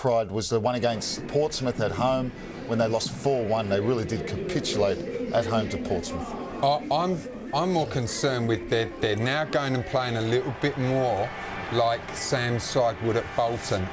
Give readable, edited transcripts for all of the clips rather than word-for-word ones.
pride was the one against Portsmouth at home when they lost 4-1. They really did capitulate at home to Portsmouth. I'm more concerned with they're now going and playing a little bit more like Sam's side would at Bolton.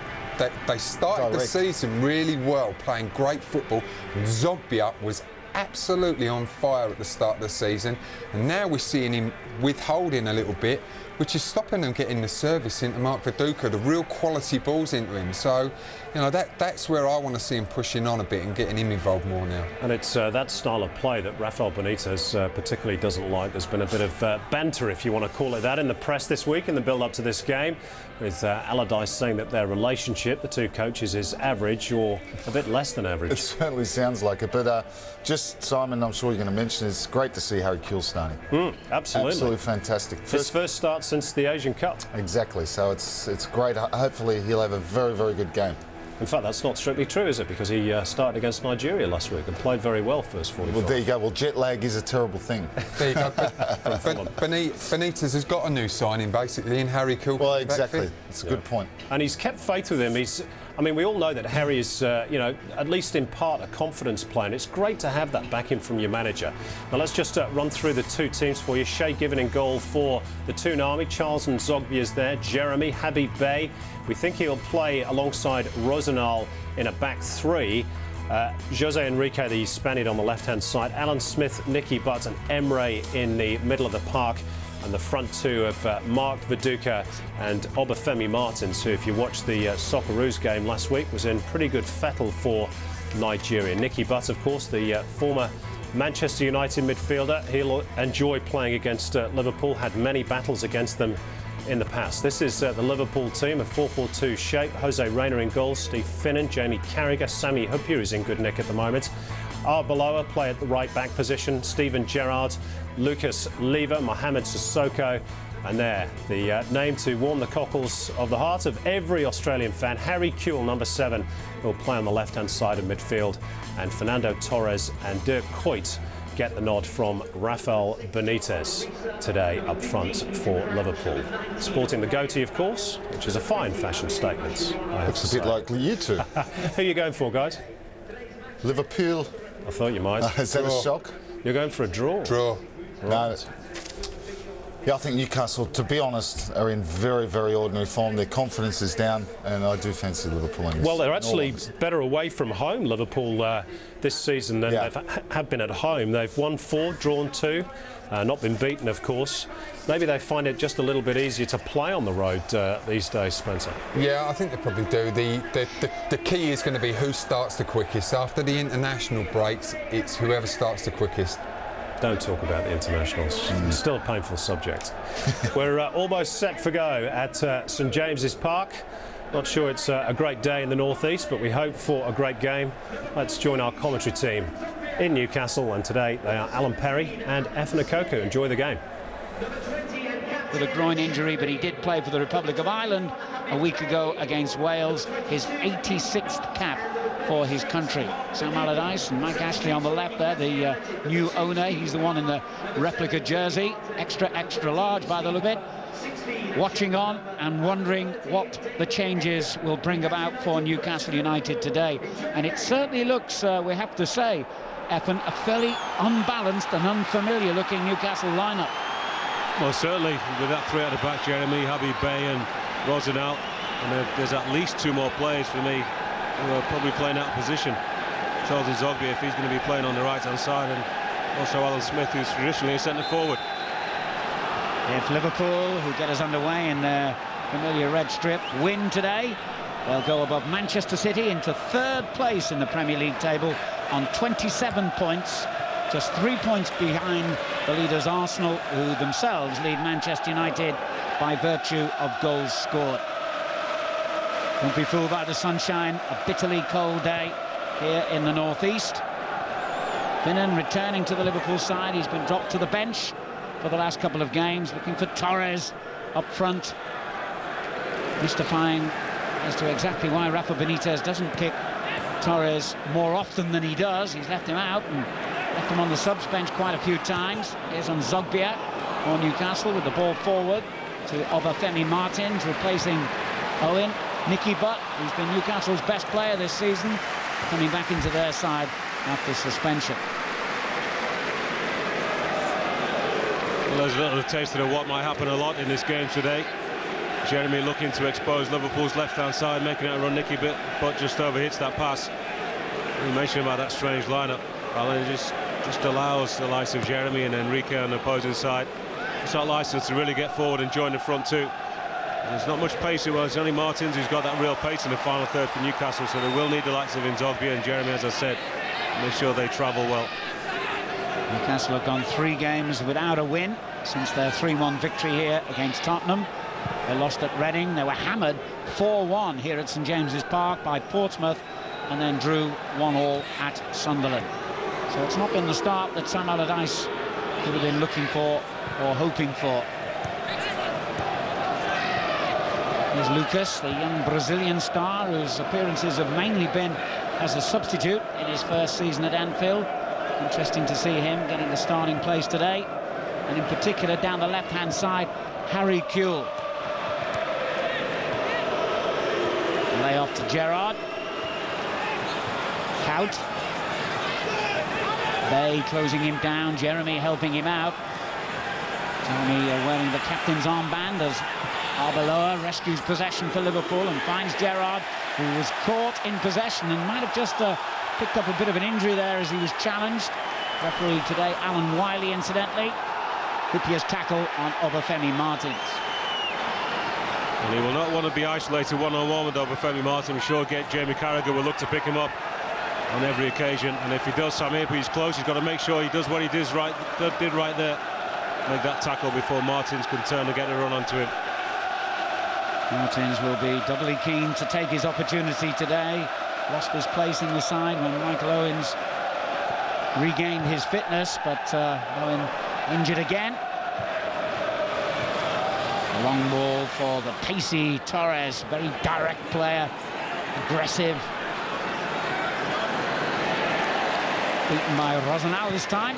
They started the season really well, playing great football. Zogbia was absolutely on fire at the start of the season, and now we're seeing him withholding a little bit, which is stopping them getting the service into Mark Viduka, the real quality balls into him. So, you know, that's where I want to see him pushing on a bit and getting him involved more now. And it's that style of play that Rafael Benitez particularly doesn't like. There's been a bit of banter, if you want to call it that, in the press this week in the build-up to this game, with Allardyce saying that their relationship, the two coaches, is average or a bit less than average. It certainly sounds like it. But just, Simon, I'm sure you're going to mention, it's great to see Harry Kewell starting. Absolutely. Absolutely fantastic. His first start since the Asian Cup. Exactly. So it's great. Hopefully he'll have a very, very good game. In fact, that's not strictly true, is it? Because he started against Nigeria last week and played very well first 45. Well, there you go. Well, jet lag is a terrible thing. There you go. Benitez has got a new signing, basically, in Harry Kewell. Well, exactly. It's a good point. And he's kept faith with him. I mean, we all know that Harry is, you know, at least in part a confidence player, and it's great to have that backing from your manager. Now, let's just run through the two teams for you. Shea Given in goal for the Toon Army. Charles and Zogbia is there. Jeremy, Habib Bey. We think he'll play alongside Rosenal in a back three. Jose Enrique, the Spaniard, on the left-hand side. Alan Smith, Nicky Butt and Emre in the middle of the park. And the front two of Mark Viduka and Obafemi Martins, who, if you watched the Socceroos game last week, was in pretty good fettle for Nigeria. Nicky Butt, of course, the former Manchester United midfielder. He'll enjoy playing against Liverpool, had many battles against them in the past. This is the Liverpool team, a 4-4-2 shape. Jose Reina in goal, Steve Finnan, Jamie Carragher, Sami Hyypiä is in good nick at the moment. Arbeloa play at the right back position, Steven Gerrard, Lucas Leiva, Mohamed Sissoko, and there, the name to warm the cockles of the heart of every Australian fan, Harry Kewell, number 7, will play on the left-hand side of midfield, and Fernando Torres and Dirk Kuyt get the nod from Rafael Benitez today up front for Liverpool. Sporting the goatee, of course, which is a fine fashion statement. Looks a bit like you two. Who are you going for, guys? Liverpool. I thought you might. Is that a shock? You're going for a draw? Draw. Right. No. Yeah, I think Newcastle, to be honest, are in very, very ordinary form. Their confidence is down, and I do fancy Liverpool in this. Well, they're actually better away from home, Liverpool, this season than they have been at home. They've won 4, drawn 2, not been beaten, of course. Maybe they find it just a little bit easier to play on the road these days, Spencer. Yeah, I think they probably do. The key is going to be who starts the quickest. After the international breaks, it's whoever starts the quickest. Don't talk about the internationals. It's still a painful subject. We're almost set for go at St James's Park. Not sure it's a great day in the northeast, but we hope for a great game. Let's join our commentary team in Newcastle, and today they are Alan Perry and Efan Okoku. Enjoy the game. With a groin injury, but he did play for the Republic of Ireland a week ago against Wales, his 86th cap for his country. Sam Allardyce and Mike Ashley on the left there, the new owner. He's the one in the replica jersey, extra large by the look of it, watching on and wondering what the changes will bring about for Newcastle United today. And it certainly looks, we have to say, Efan, a fairly unbalanced and unfamiliar looking Newcastle lineup. Well, certainly with that three at the back, Jeremy, Habib Bey and Rosenal, and there's at least 2 more players for me who are probably playing out of position. Charles Zogbia, if he's going to be playing on the right-hand side, and also Alan Smith, who's traditionally a centre-forward. If Liverpool, who get us underway in their familiar red strip, win today, they'll go above Manchester City into 3rd place in the Premier League table on 27 points. Just 3 points behind the leaders Arsenal, who themselves lead Manchester United by virtue of goals scored. Don't be fooled by the sunshine, a bitterly cold day here in the northeast. Finnan returning to the Liverpool side. He's been dropped to the bench for the last couple of games, looking for Torres up front. Mystifying as to exactly why Rafa Benitez doesn't kick Torres more often than he does. He's left him out and left him on the subs bench quite a few times. Here's on Zogbia for Newcastle with the ball forward to Obafemi Martins, replacing Owen. Nicky Butt, who's been Newcastle's best player this season, coming back into their side after suspension. Well, there's a little taste of what might happen a lot in this game today. Jeremy looking to expose Liverpool's left-hand side, making it a run. Nicky Butt just overhits that pass. You mentioned about that strange lineup. Well, it just allows the likes of Jeremy and Enrique on the opposing side. It's not licensed to really get forward and join the front two. There's not much pace. Well, it's only Martins who's got that real pace in the final third for Newcastle, so they will need the likes of Nzogbia and Jeremy, as I said, to make sure they travel well. Newcastle have gone 3 games without a win since their 3-1 victory here against Tottenham. They lost at Reading. They were hammered 4-1 here at St James's Park by Portsmouth, and then drew 1-1 at Sunderland. So it's not been the start that Sam Allardyce could have been looking for or hoping for. Here's Lucas, the young Brazilian star whose appearances have mainly been as a substitute in his first season at Anfield. Interesting to see him getting the starting place today, and in particular down the left-hand side, Harry Kuyt. Lay off to Gerrard. Kuyt. Bay closing him down, Jeremy helping him out. Jeremy wearing the captain's armband as Arbeloa rescues possession for Liverpool and finds Gerrard, who was caught in possession and might have just picked up a bit of an injury there as he was challenged. Referee today, Alan Wiley, incidentally. Hyypiä's tackle on Obafemi Martins. And he will not want to be isolated one-on-one with Obafemi Martins. I'm sure Jamie Carragher will look to pick him up on every occasion, and if he does, Sam Hyypiä's close. He's got to make sure he does what he did right there. Make that tackle before Martins can turn and get a run onto him. Martins will be doubly keen to take his opportunity today. Lost his place in the side when Michael Owens regained his fitness, but Owen injured again. A long ball for the pacey Torres, very direct player, aggressive. Beaten by Rosenau this time.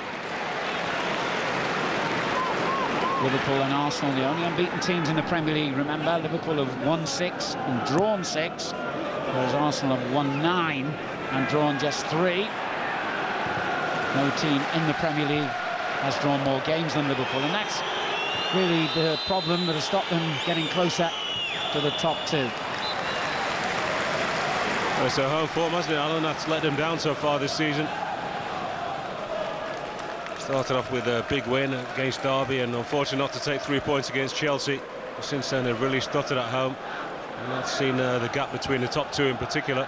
Liverpool and Arsenal, the only unbeaten teams in the Premier League. Remember, Liverpool have won 6 and drawn 6, whereas Arsenal have won 9 and drawn just 3. No team in the Premier League has drawn more games than Liverpool, and that's really the problem that has stopped them getting closer to the top 2. Well, it's a home form, hasn't it, Alan? That's let them down so far this season. Started off with a big win against Derby, and unfortunately not to take 3 points against Chelsea. But since then they've really stuttered at home, and that's seen the gap between the top 2 in particular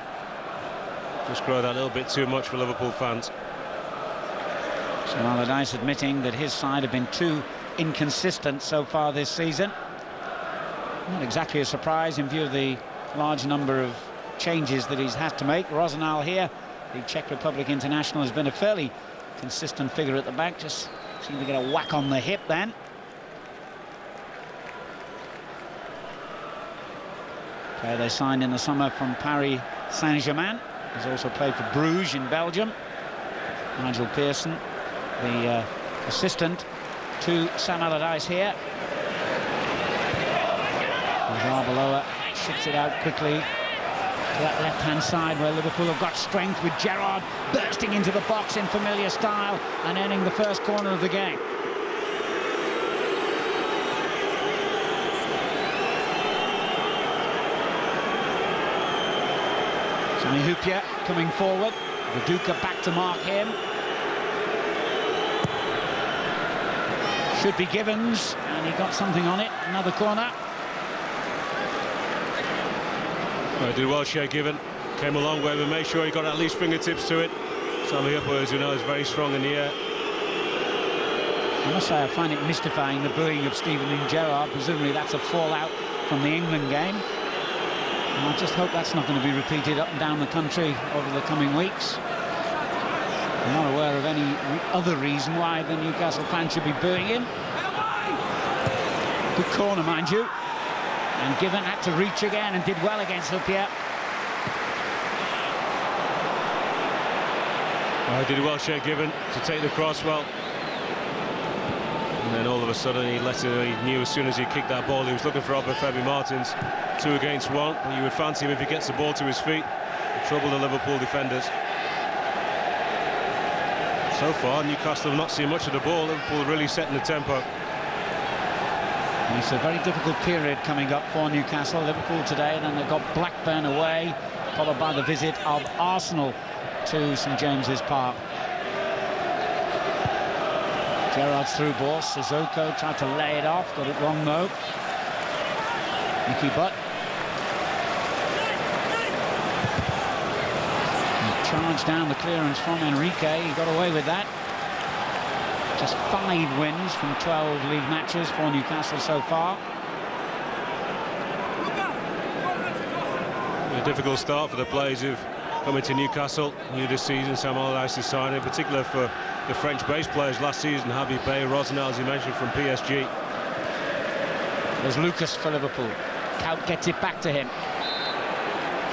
just grow that little bit too much for Liverpool fans. So Allardyce admitting that his side have been too inconsistent so far this season. Not exactly a surprise in view of the large number of changes that he's had to make. Rosenau here, the Czech Republic international, has been a fairly consistent figure at the back, just seemed to get a whack on the hip then. Player they signed in the summer from Paris Saint-Germain. He's also played for Bruges in Belgium. Nigel Pearson, the assistant to Sam Allardyce here. Arbeloa shifts it out quickly to that left-hand side where Liverpool have got strength, with Gerrard bursting into the box in familiar style and earning the first corner of the game. Sami Hyypiä coming forward. Viduka back to mark him. Should be Givens, and he got something on it. Another corner. Well, did well, Shea Given. Came a long way, but made sure he got at least fingertips to it. Sami Hyypiä, as you know, is very strong in the air. I must say I find it mystifying, the booing of Steven and Gerrard. Presumably that's a fallout from the England game. And I just hope that's not going to be repeated up and down the country over the coming weeks. I'm not aware of any other reason why the Newcastle fans should be booing him. Good corner, mind you. And Given had to reach again and did well against Hyypiä. Did well, Shea Given, to take the cross well. And then all of a sudden he knew as soon as he kicked that ball he was looking for Obafemi Martins. 2 against 1, but you would fancy him if he gets the ball to his feet. Trouble the Liverpool defenders. So far, Newcastle have not seen much of the ball. Liverpool really setting the tempo. It's a very difficult period coming up for Newcastle. Liverpool today, and then they've got Blackburn away, followed by the visit of Arsenal to St James's Park. Gerrard's through ball. Sissoko tried to lay it off, got it wrong though. Nicky Butt. Charged down the clearance from Enrique. He got away with that. Just 5 wins from 12 league matches for Newcastle so far. A difficult start for the players who've come into Newcastle new this season. Sam Allardyce's signing, in particular for the French-based players last season. Habib Beye, Rosenau, as you mentioned, from PSG. There's Lucas for Liverpool. Kuyt gets it back to him.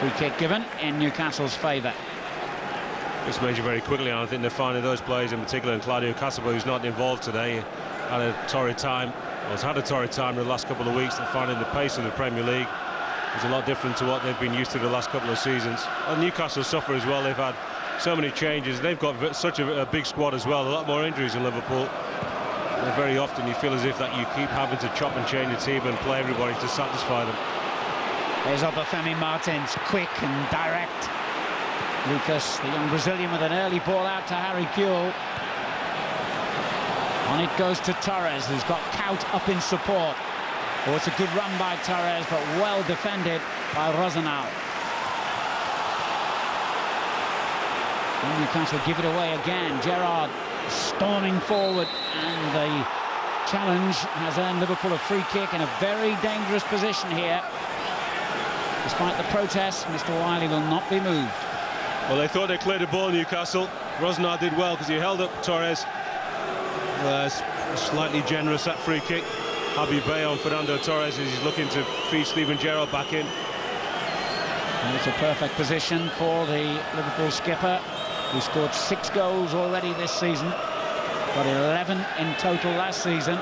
Free kick given in Newcastle's favour. Just mentioned very quickly, and I think they're finding those players in particular, and Claudio Casabo, who's not involved today, had a torrid time, or has had a torrid time in the last couple of weeks. They're finding the pace of the Premier League is a lot different to what they've been used to the last couple of seasons. And Newcastle suffer as well. They've had so many changes. They've got such a big squad as well. A lot more injuries in Liverpool. And very often you feel as if that you keep having to chop and change the team and play everybody to satisfy them. There's Obafemi Martins, quick and direct. Lucas, the young Brazilian, with an early ball out to Harry Kewell. On it goes to Torres, who's got Kuyt up in support. Oh, it's a good run by Torres, but well defended by Rosenau. And Newcastle give it away again. Gerrard storming forward, and the challenge has earned Liverpool a free kick in a very dangerous position here. Despite the protests, Mr. Wiley will not be moved. Well, they thought they cleared the ball, Newcastle. Rosenau did well because he held up Torres. Slightly generous, that free kick. Habib Beye on Fernando Torres as he's looking to feed Steven Gerrard back in. And it's a perfect position for the Liverpool skipper, who scored 6 goals already this season. Got 11 in total last season.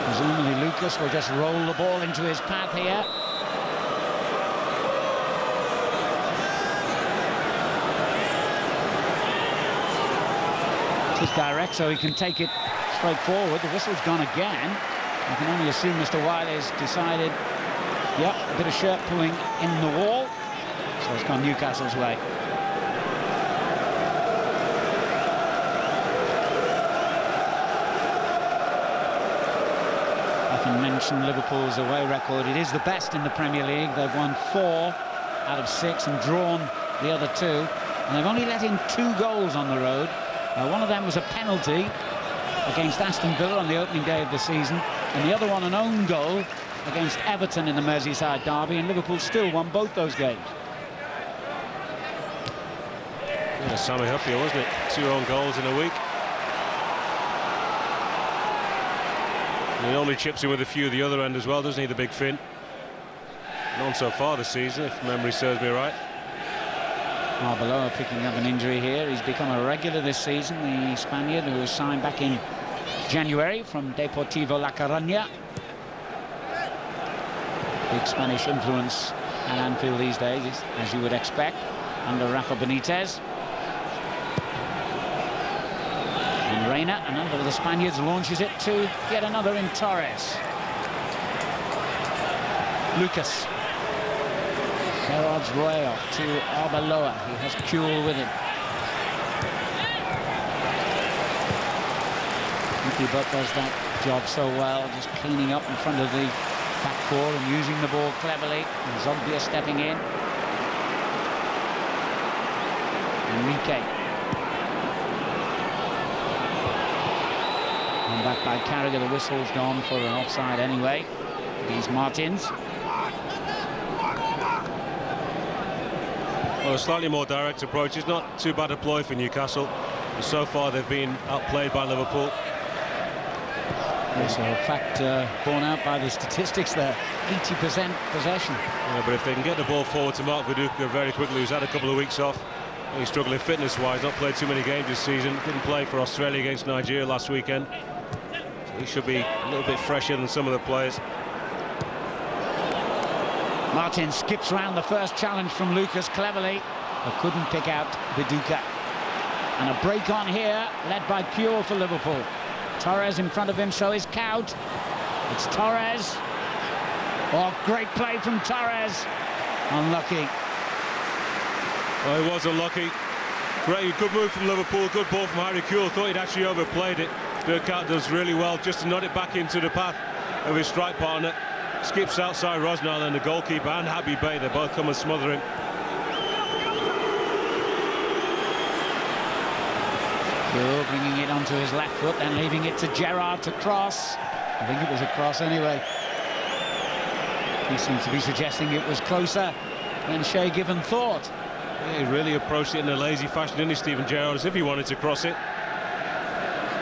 Presumably Lucas will just roll the ball into his path here. It's direct, so he can take it straight forward. The whistle's gone again. I can only assume Mr. Wiley's decided, yep, a bit of shirt pulling in the wall. So it's gone Newcastle's way. Often mentioned Liverpool's away record. It is the best in the Premier League. They've won 4 out of 6 and drawn the other 2. And they've only let in 2 goals on the road. One of them was a penalty against Aston Villa on the opening day of the season, and the other one an own goal against Everton in the Merseyside derby, and Liverpool still won both those games. Yeah, Sami Hyypiä, wasn't it? 2 own goals in a week. And he normally chips in with a few at the other end as well, doesn't he, the big Finn? None so far this season, if memory serves me right. Arbeloa picking up an injury here. He's become a regular this season, the Spaniard who was signed back in January from Deportivo La Coruña. Big Spanish influence at Anfield these days, as you would expect, under Rafa Benitez. And Reina, another of the Spaniards, launches it to yet another in Torres. Lucas. Gerrard's way off to Arbeloa. He has Kewell with him. Nicky Butt does that job so well, just cleaning up in front of the back 4 and using the ball cleverly. And Zogbia stepping in. Enrique. And back by Carragher. The whistle's gone for an offside anyway. These Martins. Well, a slightly more direct approach is not too bad a ploy for Newcastle. But so far they've been outplayed by Liverpool. Also, in fact, borne out by the statistics there, 80% possession. Yeah, but if they can get the ball forward to Mark Viduka very quickly, who's had a couple of weeks off, He's struggling fitness-wise, not played too many games this season. Didn't play for Australia against Nigeria last weekend. So he should be a little bit fresher than some of the players. Martin skips round the first challenge from Lucas cleverly, but couldn't pick out Viduka. And a break on here, led by Kuyt for Liverpool. Torres in front of him, so is Kuyt. It's Torres. Oh, great play from Torres. Unlucky. Well, he was unlucky. Great, good move from Liverpool, good ball from Harry Kuyt. Thought he'd actually overplayed it. Gerrard does really well just to nod it back into the path of his strike partner. Skips outside Rosnell, and the goalkeeper and Habib Bey, they both come and smother him. Kuyt bringing it onto his left foot, then leaving it to Gerrard to cross. I think it was a cross anyway. He seems to be suggesting it was closer than Shay Given thought. Yeah, he really approached it in a lazy fashion, didn't he, Steven Gerrard, as if he wanted to cross it.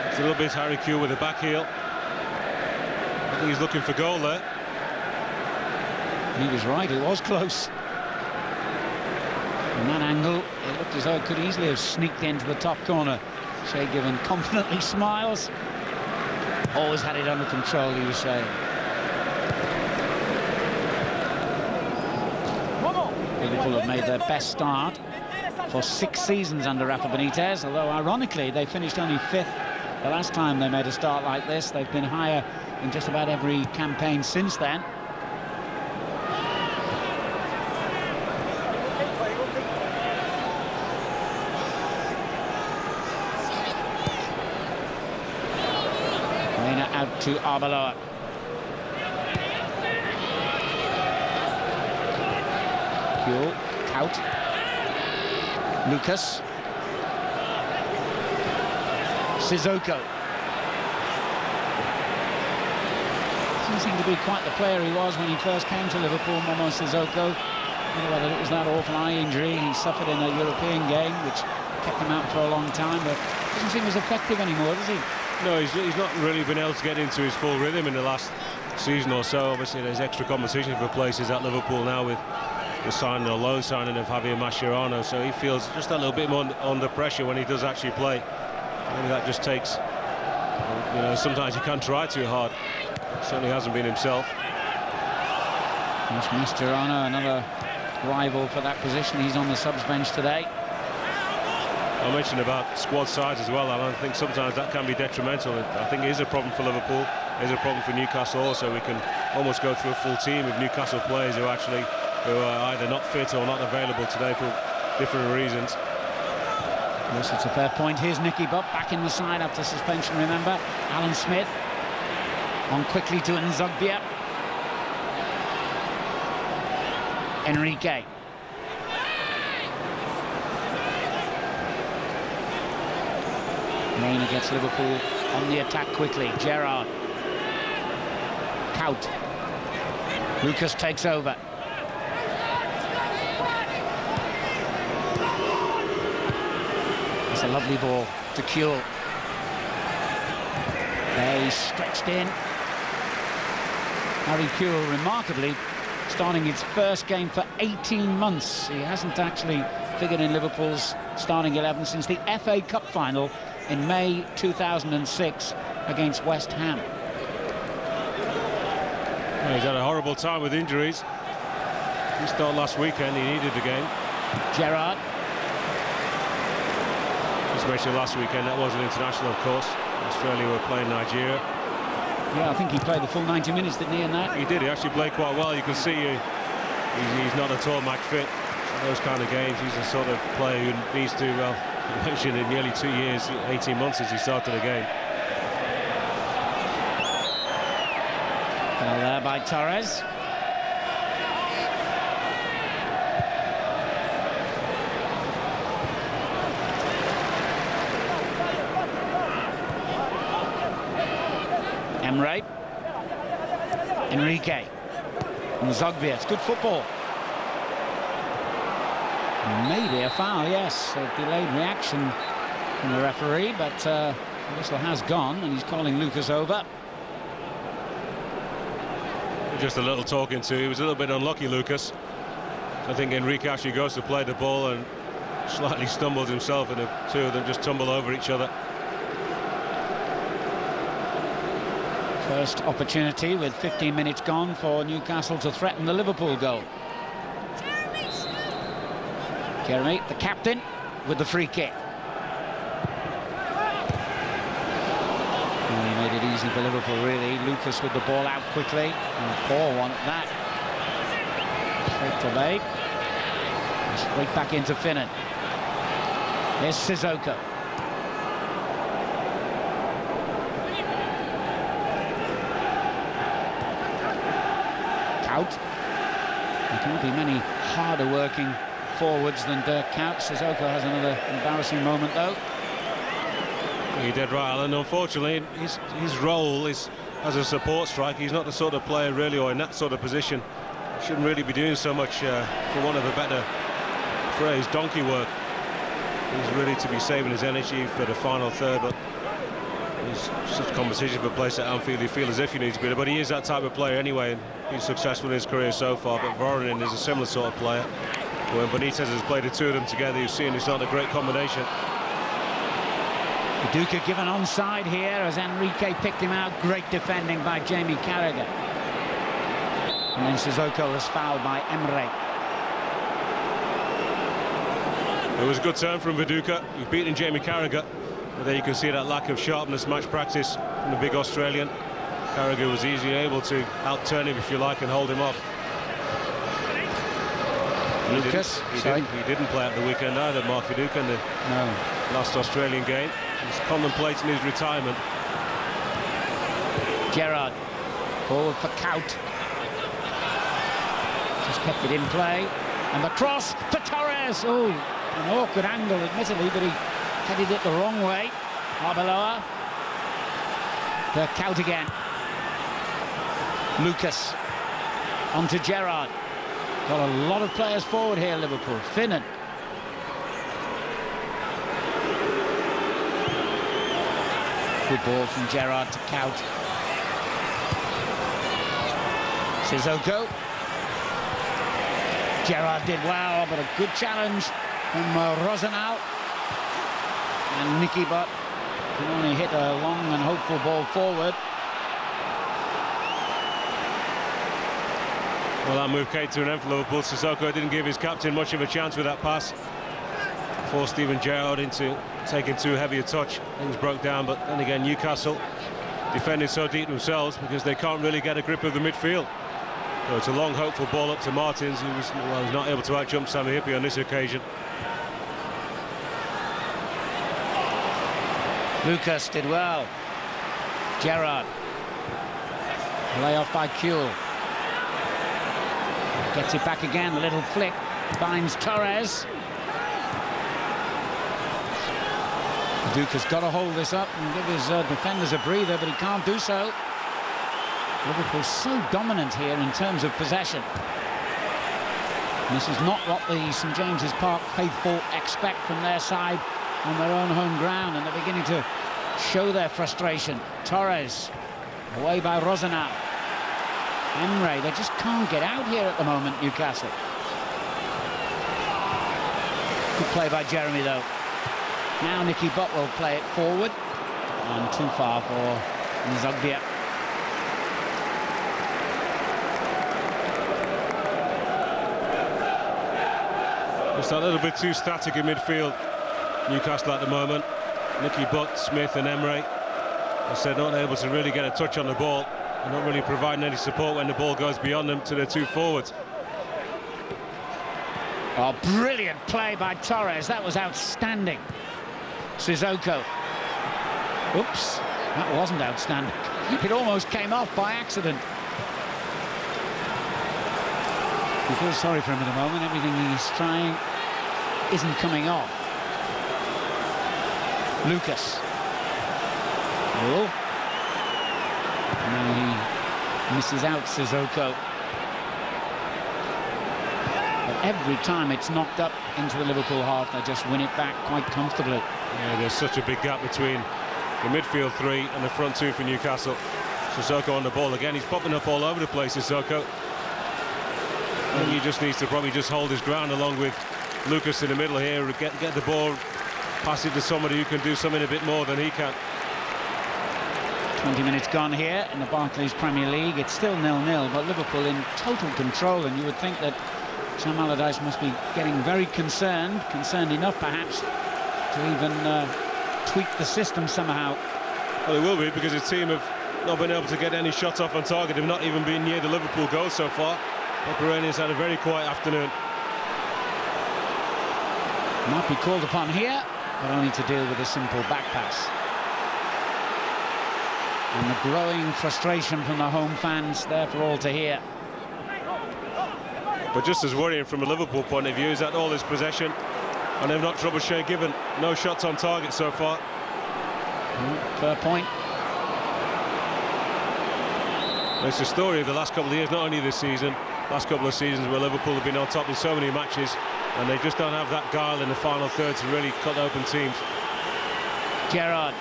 It's a little bit Harry Kuyt with the back heel. I think he's looking for goal there. He was right, it was close. From that angle, it looked as though it could easily have sneaked into the top corner. Shay Given confidently smiles. Always had it under control, he was saying. Liverpool have made their best start for 6 seasons under Rafa Benitez, although ironically they finished only 5th the last time they made a start like this. They've been higher in just about every campaign since then. Reina out to Arbeloa. Kuyt, Lucas, Sissoko. Doesn't seem to be quite the player he was when he first came to Liverpool, Momo Sissoko. I don't know whether it was that awful eye injury he suffered in a European game, which kept him out for a long time, but doesn't seem as effective anymore, does he? No, he's not really been able to get into his full rhythm in the last season or so. Obviously, there's extra competition for places at Liverpool now with the signing, or loan signing, of Javier Mascherano, so he feels just a little bit more under pressure when he does actually play. Maybe that just takes, you know, sometimes he can't try too hard. Certainly hasn't been himself. There's Mascherano, another rival for that position. He's on the subs bench today. I mentioned about squad size as well, and I think sometimes that can be detrimental. I think it is a problem for Liverpool, it is a problem for Newcastle also. We can almost go through a full team of Newcastle players who are either not fit or not available today for different reasons. Yes, it's a fair point. Here's Nicky Butt back in the side after suspension, remember. Alan Smith on quickly to Nzogbia. Enrique. Reina gets Liverpool on the attack quickly. Gerrard. Kuyt. Lucas takes over. It's a lovely ball to Kuyt. They stretched in. Harry Kuyt, remarkably, starting his first game for 18 months. He hasn't actually figured in Liverpool's starting 11 since the FA Cup final in May 2006 against West Ham. Yeah, he's had a horrible time with injuries. He started last weekend, he needed the game. Gerrard. Just mentioned last weekend, that wasn't international, of course. Australia were playing Nigeria. Yeah, I think he played the full 90 minutes, didn't he, in that? He did, he actually played quite well. You can see he's not at all match fit. Those kind of games, he's the sort of player who needs to, well, you mentioned in nearly 2 years, 18 months since he started the game. Well, there by Torres. Emre. Enrique. Nzogbia. It's good football. Maybe a foul, yes. A delayed reaction from the referee, but the whistle has gone and he's calling Lucas over. Just a little talking to. He was a little bit unlucky, Lucas. I think Enrique actually goes to play the ball and slightly stumbles himself, and the two of them just tumble over each other. First opportunity with 15 minutes gone for Newcastle to threaten the Liverpool goal. Jeremy, the captain, with the free kick. He made it easy for Liverpool, really. Lucas with the ball out quickly, and a poor one at that. Straight to Bay. Straight back into Finnan. There's Sissoko. Kuyt. There can't be many harder working forwards than Dirk Kuyt. Sissoko has another embarrassing moment, though. You're dead right, Alan. Unfortunately, his role is as a support striker. He's not the sort of player, really, or in that sort of position. He shouldn't really be doing so much, for want of a better phrase, donkey work. He's really to be saving his energy for the final third, but he's such competition for place at Anfield, you feel as if you need to be there. But he is that type of player anyway, and he's successful in his career so far. But Voronin is a similar sort of player. When Benitez has played the two of them together, you've seen it's not a great combination. Viduka given onside here as Enrique picked him out. Great defending by Jamie Carragher. And then Sissoko was fouled by Emre. It was a good turn from Viduka. He's beating Jamie Carragher. But there you can see that lack of sharpness, match practice from the big Australian. Carragher was easily able to outturn him, if you like, and hold him off. Lucas, he didn't play at the weekend either, Mark Viduka, in the last Australian game. He's contemplating his retirement. Gerrard, forward for Kuyt. Just kept it in play. And the cross for Torres. Oh, an awkward angle, admittedly, but he headed it the wrong way. Arbeloa. To Kuyt again. Lucas. On to Gerrard. Got a lot of players forward here, Liverpool. Finnan. Good ball from Gerrard to Kuyt. Sissoko. Gerrard did well, but a good challenge from Rosenau. And Nicky Butt can only hit a long and hopeful ball forward. Well, that move came to an end for Liverpool. Sissoko didn't give his captain much of a chance with that pass. Forced Steven Gerrard into taking too heavy a touch. Things broke down, but then again, Newcastle defending so deep themselves because they can't really get a grip of the midfield. So it's a long, hopeful ball up to Martins, who was not able to outjump Sami Hyypiä on this occasion. Lucas did well. Gerrard. Lay off by Kuyt. Gets it back again, a little flick. Finds Torres. Duca's got to hold this up and give his defenders a breather, but he can't do so. Liverpool's so dominant here in terms of possession. And this is not what the St James's Park faithful expect from their side on their own home ground, and they're beginning to show their frustration. Torres, away by Rosenau. Emre, they just can't get out here at the moment, Newcastle. Good play by Jeremy, though. Now Nicky Butt will play it forward. And too far for Zogbia. Just a little bit too static in midfield, Newcastle at the moment. Nicky Butt, Smith and Emre, I said, not able to really get a touch on the ball. They're not really providing any support when the ball goes beyond them to their two forwards. Oh, brilliant play by Torres. That was outstanding. Sissoko. Oops, that wasn't outstanding. It almost came off by accident. You feel sorry for him at the moment. Everything he's trying isn't coming off. Lucas. Oh. And he misses out Sissoko. But every time it's knocked up into the Liverpool half, they just win it back quite comfortably. Yeah, there's such a big gap between the midfield three and the front two for Newcastle. Sissoko on the ball again. He's popping up all over the place, Sissoko. And he just needs to probably just hold his ground along with Lucas in the middle here, get the ball, pass it to somebody who can do something a bit more than he can. 20 minutes gone here in the Barclays Premier League. It's still 0-0, but Liverpool in total control, and you would think that Sam Allardyce must be getting very concerned enough perhaps to even tweak the system somehow. Well, it will be, because his team have not been able to get any shots off on target. They've not even been near the Liverpool goal so far. Perenius had a very quiet afternoon. Might be called upon here, but only to deal with a simple back pass. And the growing frustration from the home fans there for all to hear. But just as worrying from a Liverpool point of view is that all this possession, and they've not troubled Shay Given. No shots on target so far. Fair point. It's the story of the last couple of years, not only this season, last couple of seasons, where Liverpool have been on top in so many matches, and they just don't have that guile in the final third to really cut open teams. Gerrard.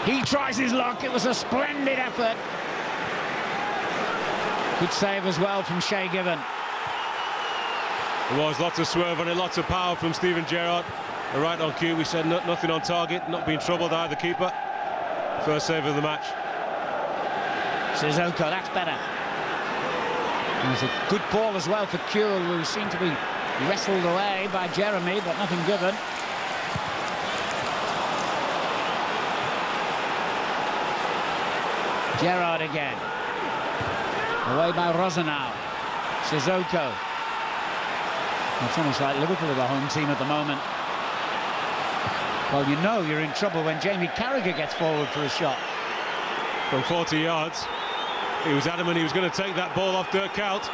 He tries his luck. It was a splendid effort. Good save as well from Shay Given. There was lots of swerve on it, lots of power from Steven Gerrard. Right on cue, we said nothing on target, not being troubled either keeper. First save of the match. Sissoko, that's better. It was a good ball as well for Kuyt, who seemed to be wrestled away by Jeremy, but nothing given. Gerrard again. Away by Rosenau. Sissoko. It's almost like Liverpool are the home team at the moment. Well, you know you're in trouble when Jamie Carragher gets forward for a shot. From 40 yards. He was adamant he was going to take that ball off Dirk Kuyt.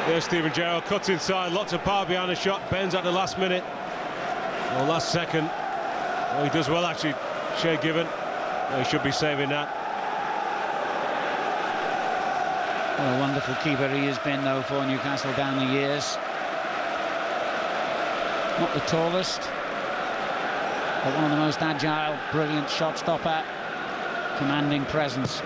There's Steven Gerrard, cuts inside, lots of power behind the shot, bends at the last minute. Or last second. Well, he does well actually, Shay Given. Well, he should be saving that. What a wonderful keeper he has been, though, for Newcastle down the years. Not the tallest, but one of the most agile, brilliant shot stopper, commanding presence.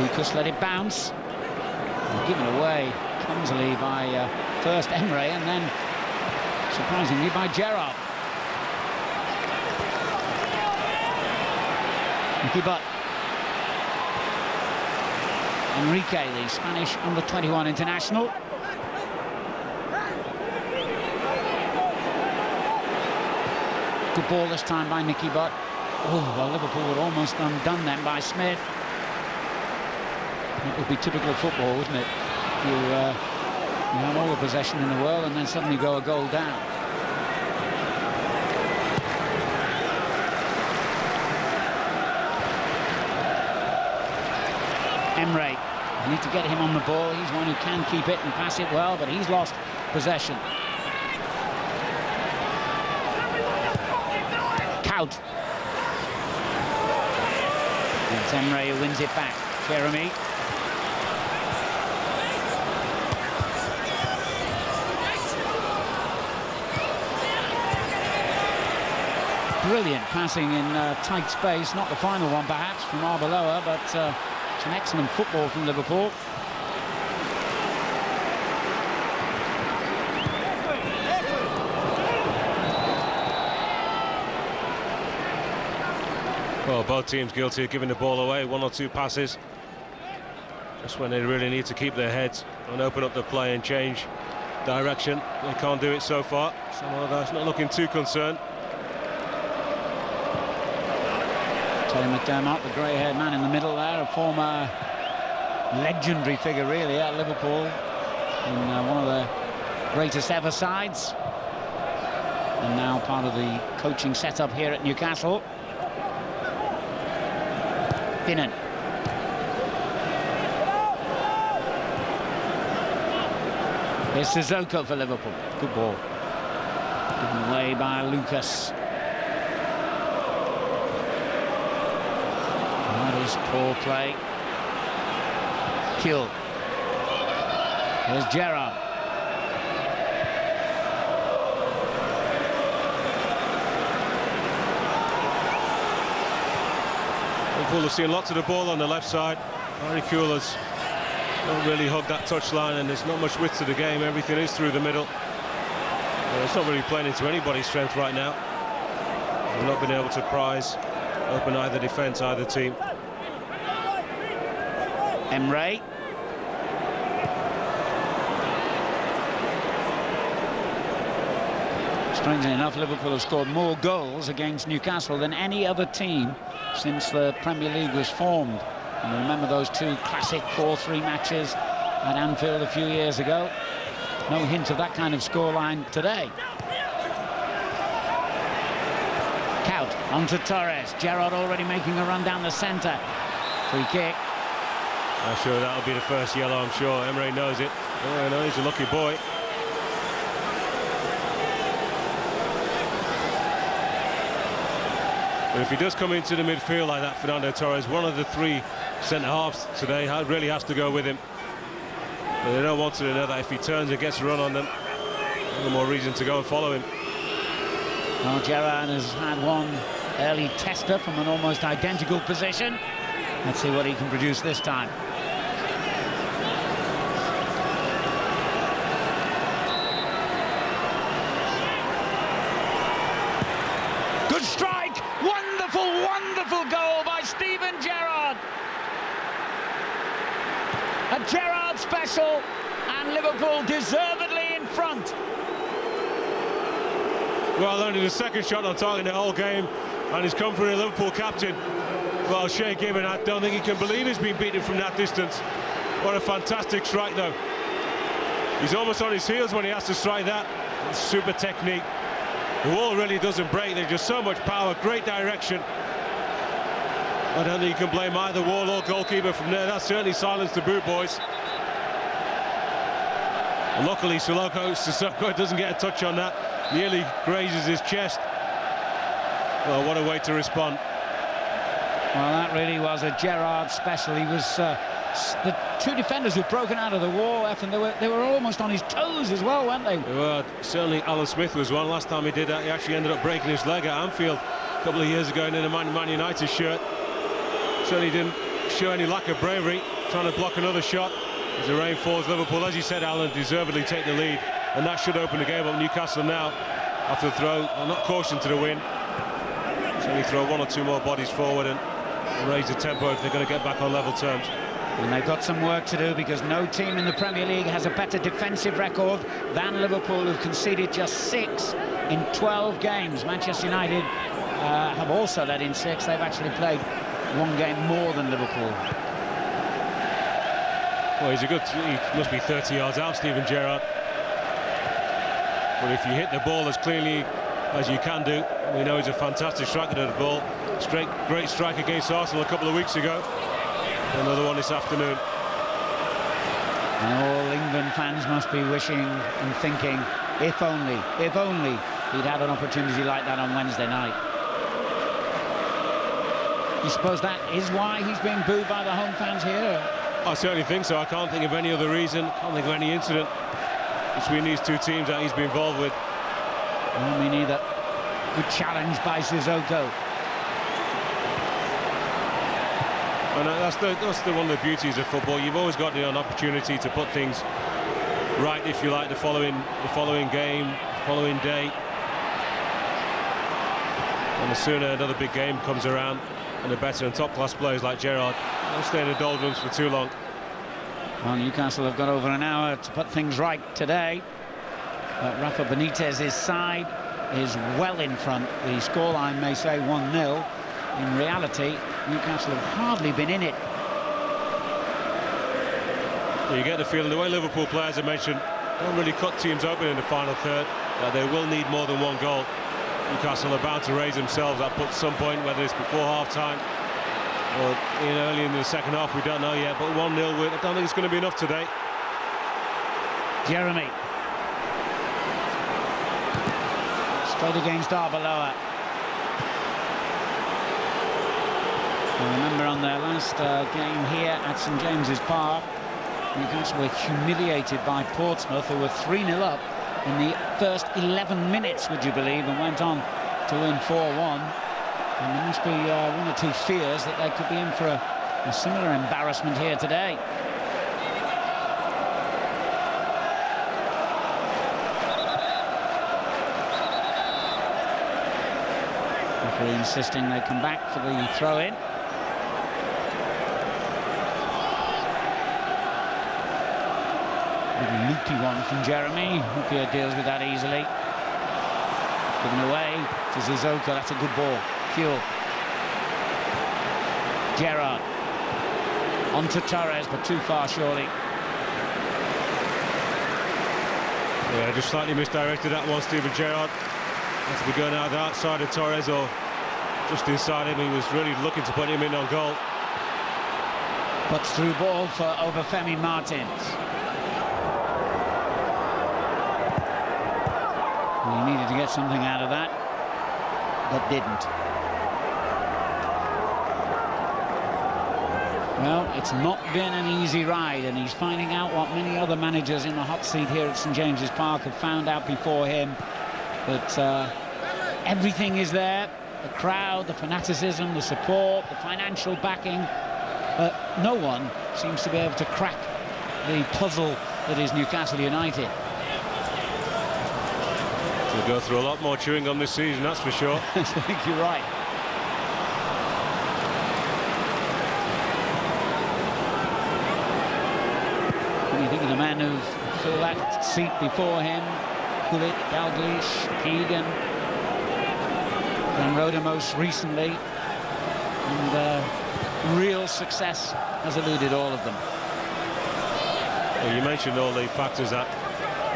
Lucas let it bounce. And given away clumsily by first Emre and then, surprisingly, by Gerrard. Kuyt. Enrique, the Spanish under-21 international. Good ball this time by Kuyt. Oh, well, Liverpool were almost undone then by Smith. It would be typical of football, wouldn't it? You have all the possession in the world and then suddenly go a goal down. Emre, you need to get him on the ball. He's one who can keep it and pass it well, but he's lost possession. Kuyt. It's Emre who wins it back. Jeremy. Brilliant passing in tight space. Not the final one, perhaps, from Arbeloa, but some excellent football from Liverpool. Well, both teams guilty of giving the ball away, one or two passes. Just when they really need to keep their heads and open up the play and change direction. They can't do it so far. Sam Allardyce not looking too concerned. Terry McDermott, the grey-haired man in the middle there, a former legendary figure really at Liverpool in one of the greatest ever sides, and now part of the coaching setup here at Newcastle. Finnan. Here's Sissoko for Liverpool. Good ball. Given away by Lucas. That is poor play. Kuyt. Here's Gerrard. Liverpool have seen lots of the ball on the left side. Harry Kewell's don't really hug that touchline, and there's not much width to the game. Everything is through the middle. It's not really playing into anybody's strength right now. They've not been able to prize open either defence, either team. Emre. Strangely enough, Liverpool have scored more goals against Newcastle than any other team since the Premier League was formed. And remember those two classic 4-3 matches at Anfield a few years ago. No hint of that kind of scoreline today. Kuyt onto Torres. Gerrard already making a run down the centre. Free kick. I'm sure that'll be the first yellow, I'm sure. Emre knows it. Oh, no, he's a lucky boy. But if he does come into the midfield like that, Fernando Torres, one of the three centre-halves today really has to go with him. But they don't want to know that if he turns and gets a run on them, a little more reason to go and follow him. Well, Gerrard has had one early tester from an almost identical position. Let's see what he can produce this time. Good strike! Wonderful, wonderful goal by Steven Gerrard. A Gerrard special, and Liverpool deservedly in front. Well, only the second shot on target in the whole game, and he's come from the Liverpool captain. Well, Shay Gibbon, I don't think he can believe he's been beaten from that distance. What a fantastic strike, though. He's almost on his heels when he has to strike that. It's super technique. The wall really doesn't break. There's just so much power, great direction. I don't think you can blame either wall or goalkeeper from there. That certainly silenced the boot boys. And luckily, Sissoko doesn't get a touch on that. Nearly grazes his chest. Well, what a way to respond. Well, that really was a Gerrard special. He was the two defenders who'd broken out of the wall, and they were almost on his toes as well, weren't they? Well, certainly Alan Smith was one. Last time he did that, he actually ended up breaking his leg at Anfield a couple of years ago in a Man United shirt. Certainly didn't show any lack of bravery, trying to block another shot as the rain falls. Liverpool, as you said, Alan, deservedly take the lead, and that should open the game up. Newcastle now, after the throw, not caution to the win. Certainly throw one or two more bodies forward and raise the tempo if they're going to get back on level terms. And they've got some work to do, because no team in the Premier League has a better defensive record than Liverpool, who've conceded just 6 in 12 games. Manchester United have also led in 6. They've actually played one game more than Liverpool. Well, he must be 30 yards out, Steven Gerrard. But if you hit the ball as cleanly as you can do, we know he's a fantastic striker of the ball. Great strike against Arsenal a couple of weeks ago. Another one this afternoon. And all England fans must be wishing and thinking, if only he'd had an opportunity like that on Wednesday night. You suppose that is why he's being booed by the home fans here? I certainly think so. I can't think of any other reason. Can't think of any incident between these two teams that he's been involved with. Well, me neither. Good challenge by Sissoko. And that's one of the beauties of football. You've always got an opportunity to put things right, if you like, the following game, following day. And the sooner another big game comes around, and the better and top-class players like Gerrard don't stay in the doldrums for too long. Well, Newcastle have got over an hour to put things right today. But Rafa Benitez's side is well in front. The scoreline may say 1-0. In reality, Newcastle have hardly been in it. You get the feeling, the way Liverpool players, I mentioned, don't really cut teams open in the final third, that they will need more than one goal. Newcastle are bound to raise themselves at some point, whether it's before half-time or early in the second half, we don't know yet. But 1-0 win, I don't think it's going to be enough today. Jeremy. Straight against Arbeloa. Remember, on their last game here at St James's Park, Newcastle were humiliated by Portsmouth, who were 3-0 up in the first 11 minutes, would you believe, and went on to win 4-1. And there must be one or two fears that they could be in for A similar embarrassment here today. Referee insisting they come back for the throw-in. Little loopy one from Jeremy. Hupia deals with that easily. Given away to Zizoka. That's a good ball. Kuyt. Gerrard. On to Torres, but too far, surely. Yeah, just slightly misdirected that one, Steven Gerrard. Has to be going either outside of Torres or just inside him. He was really looking to put him in on goal. Puts through ball for Obafemi Martins. He needed to get something out of that, but didn't. Well, it's not been an easy ride, and he's finding out what many other managers in the hot seat here at St James's Park have found out before him. But everything is there. The crowd, the fanaticism, the support, the financial backing. But no one seems to be able to crack the puzzle that is Newcastle United. We'll go through a lot more chewing gum this season, that's for sure. I think you're right. When you think of the men who've filled that seat before him, Kuyt, Dalglish, Keegan, and Rhoda most recently, and real success has eluded all of them. Well, you mentioned all the factors that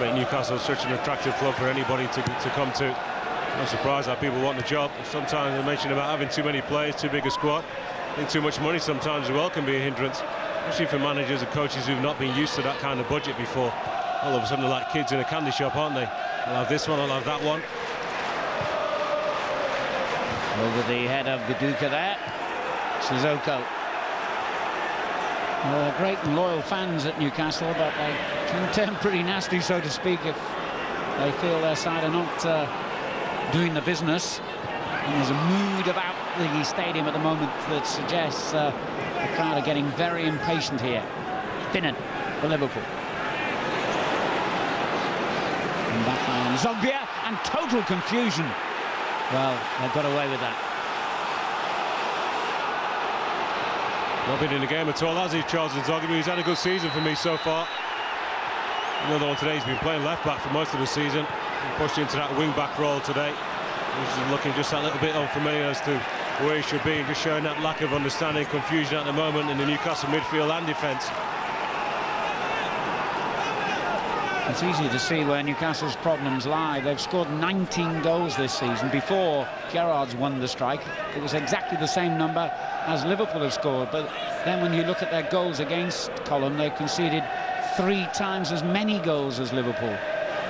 make Newcastle such an attractive club for anybody to come to. I'm surprised that people want the job. Sometimes they mention about having too many players, too big a squad. I think too much money sometimes as well can be a hindrance, especially for managers and coaches who've not been used to that kind of budget before. All of a sudden they're like kids in a candy shop, aren't they? I'll have this one, I'll have that one. Over the head of Viduka there. Sissoko. Great and loyal fans at Newcastle, but they can turn pretty nasty, so to speak, if they feel their side are not doing the business. And there's a mood about the stadium at the moment that suggests the crowd are getting very impatient here. Finnan for Liverpool. And back on Zogbia, and total confusion. Well, they've got away with that. Not been in the game at all, has he, Charles Nzogby? He's had a good season for me so far. Another one today, he's been playing left-back for most of the season. He pushed into that wing-back role today, which is looking just a little bit unfamiliar as to where he should be, and just showing that lack of understanding, confusion at the moment in the Newcastle midfield and defence. It's easy to see where Newcastle's problems lie. They've scored 19 goals this season. Before Gerrard's won the strike, it was exactly the same number as Liverpool have scored. But then when you look at their goals against column, they've conceded 3 times as many goals as Liverpool.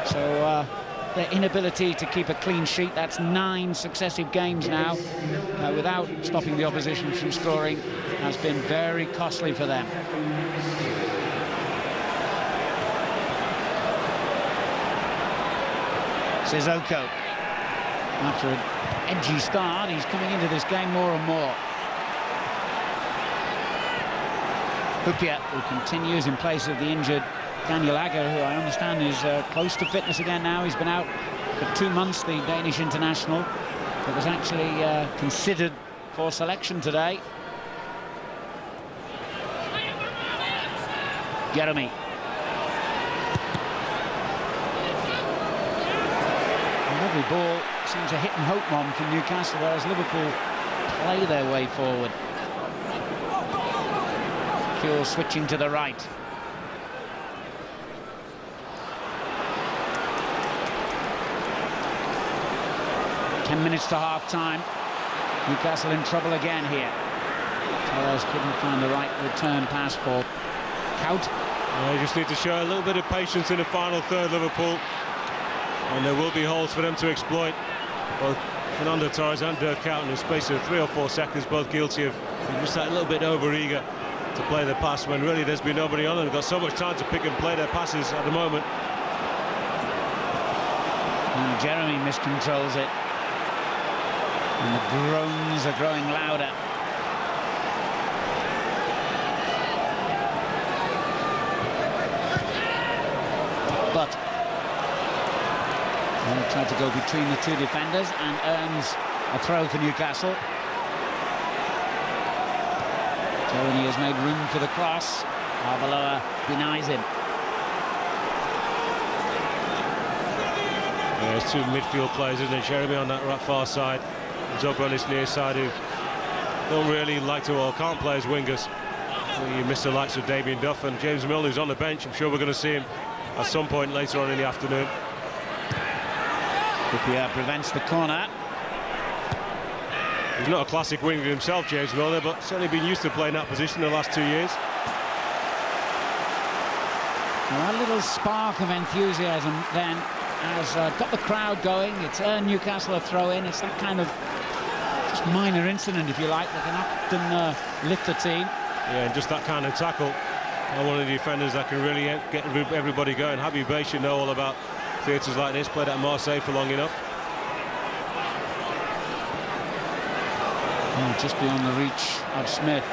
So their inability to keep a clean sheet, that's 9 successive games now, without stopping the opposition from scoring, has been very costly for them. Sissoko, after an edgy start, he's coming into this game more and more. Hupia, who continues in place of the injured Daniel Agger, who I understand is close to fitness again now. He's been out for 2 months, the Danish international, but was actually considered for selection today. Jeremy. Every ball seems a hit-and-hope one from Newcastle, whereas Liverpool play their way forward. Kuyt switching to the right. Ten minutes to half-time. Newcastle in trouble again here. Torres couldn't find the right return pass for Kuyt. They just need to show a little bit of patience in the final third, Liverpool. And there will be holes for them to exploit. Both Fernando Torres and Dirk Kuyt in the space of 3 or 4 seconds, both guilty of just that little bit over-eager to play the pass when really there's been nobody on them. They've got so much time to pick and play their passes at the moment. And Jeremy miscontrols it. And the groans are growing louder. Tried to go between the two defenders and earns a throw for Newcastle. Jeremy has made room for the cross. Arbeloa denies him. Yeah, there's two midfield players, isn't it? Jeremy on that right far side, Zogby on his near side, who don't really like to or can't play as wingers. You miss the likes of Damien Duff and James Milner, who's on the bench. I'm sure we're going to see him at some point later on in the afternoon. Kuyt prevents the corner. He's not a classic winger himself, James Milner, but certainly been used to playing that position in the last 2 years. Well, that little spark of enthusiasm then has got the crowd going. It's earned Newcastle a throw-in. It's that kind of just minor incident, if you like, that can often lift the team. Yeah, and just that kind of tackle. And one of the defenders that can really get everybody going. Habib Bey should know all about theatres like this. Played at Marseille for long enough. Oh, just beyond the reach of Smith.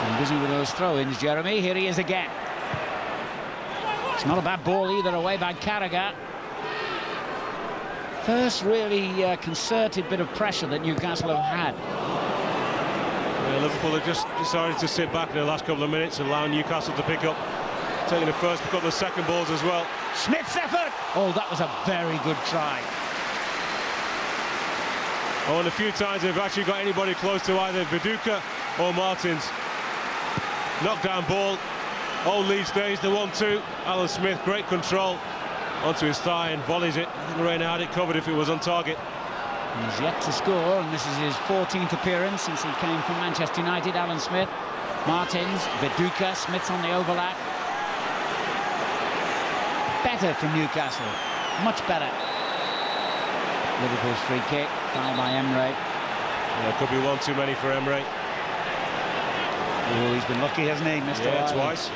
And busy with those throw-ins, Jeremy. Here he is again. It's not a bad ball either, away by Carragher. First really concerted bit of pressure that Newcastle have had. Yeah, Liverpool have just decided to sit back in the last couple of minutes, allowing Newcastle to pick up. Taking the first, pick up the second balls as well. Smith's effort! Oh, that was a very good try. Oh, and a few times they've actually got anybody close to either Viduka or Martins. Knockdown ball. Old Leeds days, the 1-2. Alan Smith, great control. Onto his thigh and volleys it. I think Reina had it covered if it was on target. He's yet to score, and this is his 14th appearance since he came from Manchester United. Alan Smith, Martins, Viduka, Smith's on the overlap. Better from Newcastle, much better. Liverpool's free kick, foul by Emre. Yeah, could be one too many for Emre. Oh, he's been lucky, hasn't he, Mr. Yeah, Wiley? twice.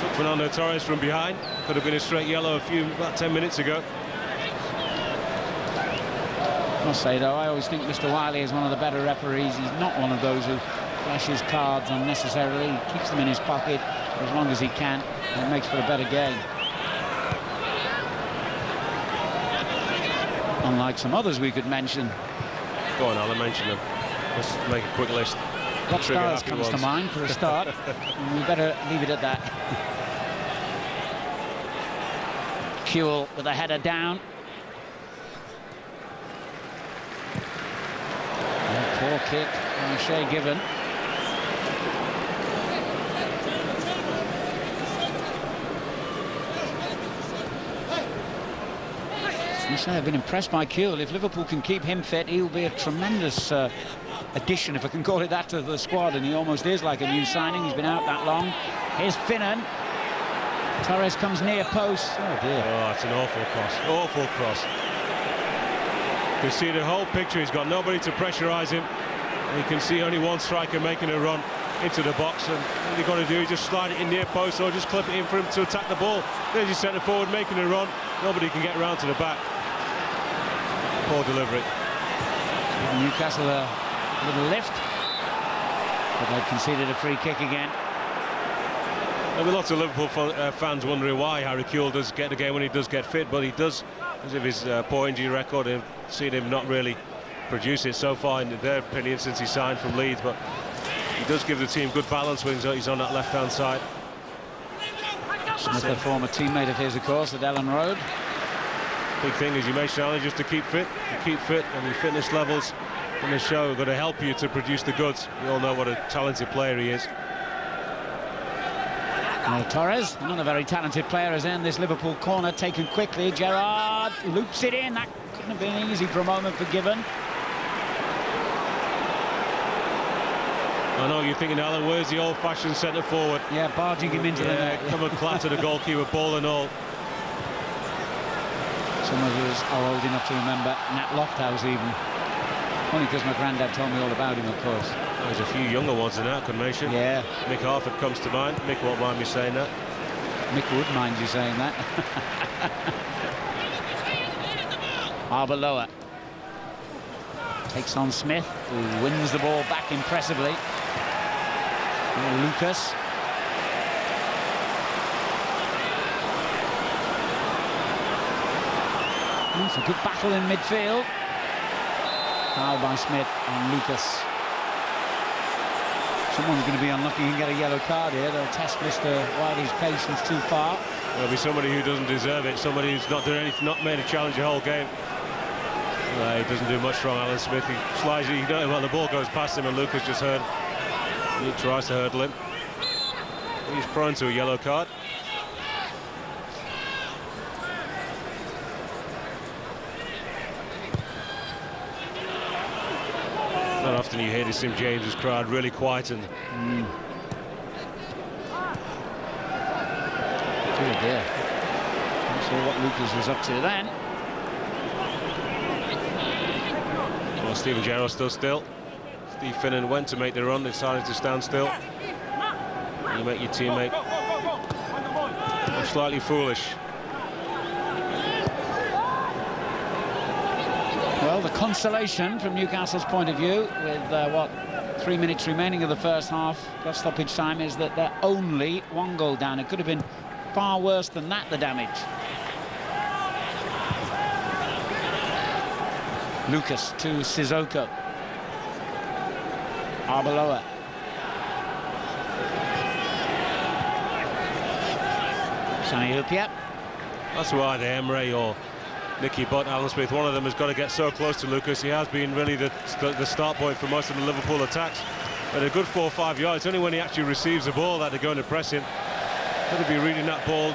Took Fernando Torres from behind. Could have been a straight yellow about 10 minutes ago. I must say, though, I always think Mr. Wiley is one of the better referees. He's not one of those who flashes cards unnecessarily. He keeps them in his pocket for as long as he can, and it makes for a better game. Unlike some others we could mention. Go on, Alan, mention them. Let's make a quick list. What stars comes to mind for a start? We better leave it at that. Kuyt with a header down. And poor kick by Shea Given. I've been impressed by Kuyt. If Liverpool can keep him fit, he'll be a tremendous addition, if I can call it that, to the squad, and he almost is like a new signing. He's been out that long. Here's Finnan. Torres comes near post. Oh dear. Oh, it's an awful cross. Awful cross. You can see the whole picture. He's got nobody to pressurise him. And you can see only one striker making a run into the box, and all you've got to do is just slide it in near post or just clip it in for him to attack the ball. There's your centre forward making a run. Nobody can get round to the back. Poor delivery. Newcastle a little lift, but they've conceded a free kick again. There'll be lots of Liverpool fans wondering why Harry Kewell does get the game when he does get fit, but he does, as of his poor injury record, and seen him not really produce it so far, in their opinion, since he signed from Leeds. But he does give the team good balance when he's on that left-hand side. Smith, a former teammate of his, of course, at Ellen Road. Big thing, as you mentioned, Alan, just to keep fit. You keep fit, and your fitness levels in the show are going to help you to produce the goods. We all know what a talented player he is. Torres, another very talented player, has earned this Liverpool corner, taken quickly. Gerrard loops it in. That couldn't have been easy for a moment for Given. I know you're thinking, Alan, where's the old-fashioned centre forward? Yeah, barging him into the net. Come and clatter the goalkeeper, ball and all. Some of us are old enough to remember Nat Lofthouse even. Only because my granddad told me all about him, of course. There's a few younger ones than that I could mention. Yeah. Mick Harford comes to mind. Mick won't mind me saying that. Mick would mind you saying that. Arbeloa takes on Smith, who wins the ball back impressively. Lucas. It's a good battle in midfield. Foul by Smith and Lucas. Someone's going to be unlucky and get a yellow card here. They'll test Mr. Wiley's patience too far. There'll be somebody who doesn't deserve it, somebody who's not done anything, not made a challenge the whole game. He doesn't do much wrong, Alan Smith. He slides, well, the ball goes past him and Lucas just he tries to hurdle him. He's prone to a yellow card. Not often you hear the St James's crowd really quieten. Oh dear. Not sure what Lucas was up to then. Well, Steven Gerrard stood still. Steve Finnan went to make the run, decided to stand still. You make your teammate look slightly foolish. Well, the consolation from Newcastle's point of view, with 3 minutes remaining of the first half plus stoppage time, is that they're only 1 goal down. It could have been far worse than that, the damage. Lucas to Sissoko. Arbeloa. Sonny Hupia. That's why the Emre or Nicky Butt, Alan Smith, one of them has got to get so close to Lucas. He has been really the start point for most of the Liverpool attacks. But a good 4 or 5 yards, only when he actually receives the ball that they're going to press him. Got to be reading that ball.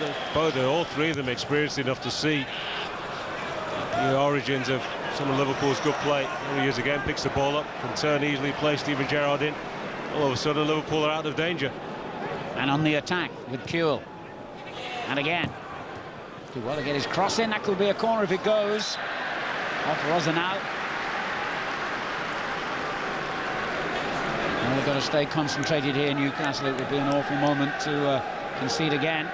All three of them experienced enough to see the origins of some of Liverpool's good play. Here he is again, picks the ball up, can turn easily, play Steven Gerrard in. All of a sudden Liverpool are out of danger. And on the attack with Kuyt. And again. Do well to get his cross in. That could be a corner if it goes. Off Rosenau. And we've got to stay concentrated here in Newcastle. It would be an awful moment to concede again.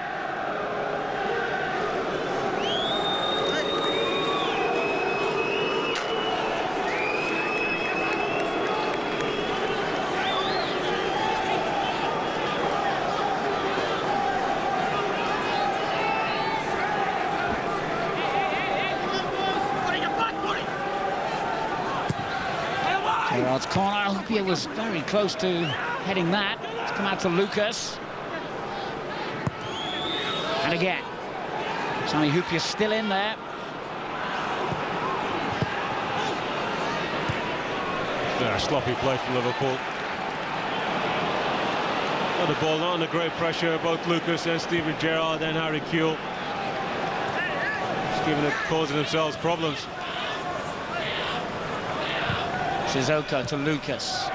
Gerrard's corner. Hupia was very close to heading that. It's come out to Lucas. And again. Sonny Hupia still in there. Yeah, sloppy play from Liverpool. On the ball, not under great pressure. Both Lucas and Steven Gerrard and Harry Kuyt. Just causing themselves problems. Sissoko to Lucas.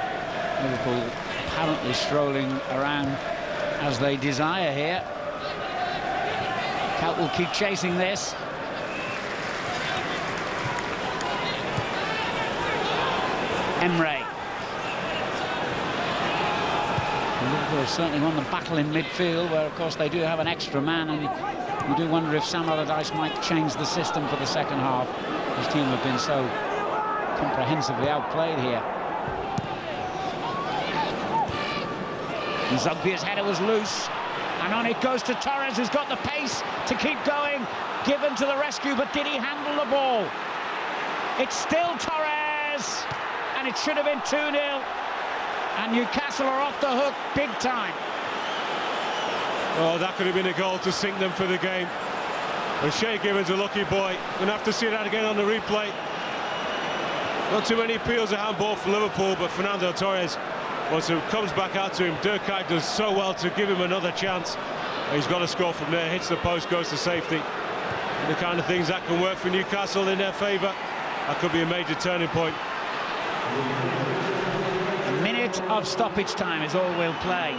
Liverpool apparently strolling around as they desire here. Kuyt will keep chasing this. Emre. Liverpool have certainly won the battle in midfield, where of course they do have an extra man, and you do wonder if Sam Allardyce might change the system for the second half. His team have been so comprehensively outplayed here. And Zogbia's header was loose, and on it goes to Torres, who's got the pace to keep going. Given to the rescue, but did he handle the ball? It's still Torres, and it should have been 2-0. And Newcastle are off the hook big time. Oh, that could have been a goal to sink them for the game. And Shay Given's a lucky boy. Gonna have to see that again on the replay. Not too many appeals of handball for Liverpool, but Fernando Torres, once it comes back out to him, Kuyt does so well to give him another chance. He's got to score from there, hits the post, goes to safety. And the kind of things that can work for Newcastle in their favour. That could be a major turning point. A minute of stoppage time is all we'll play,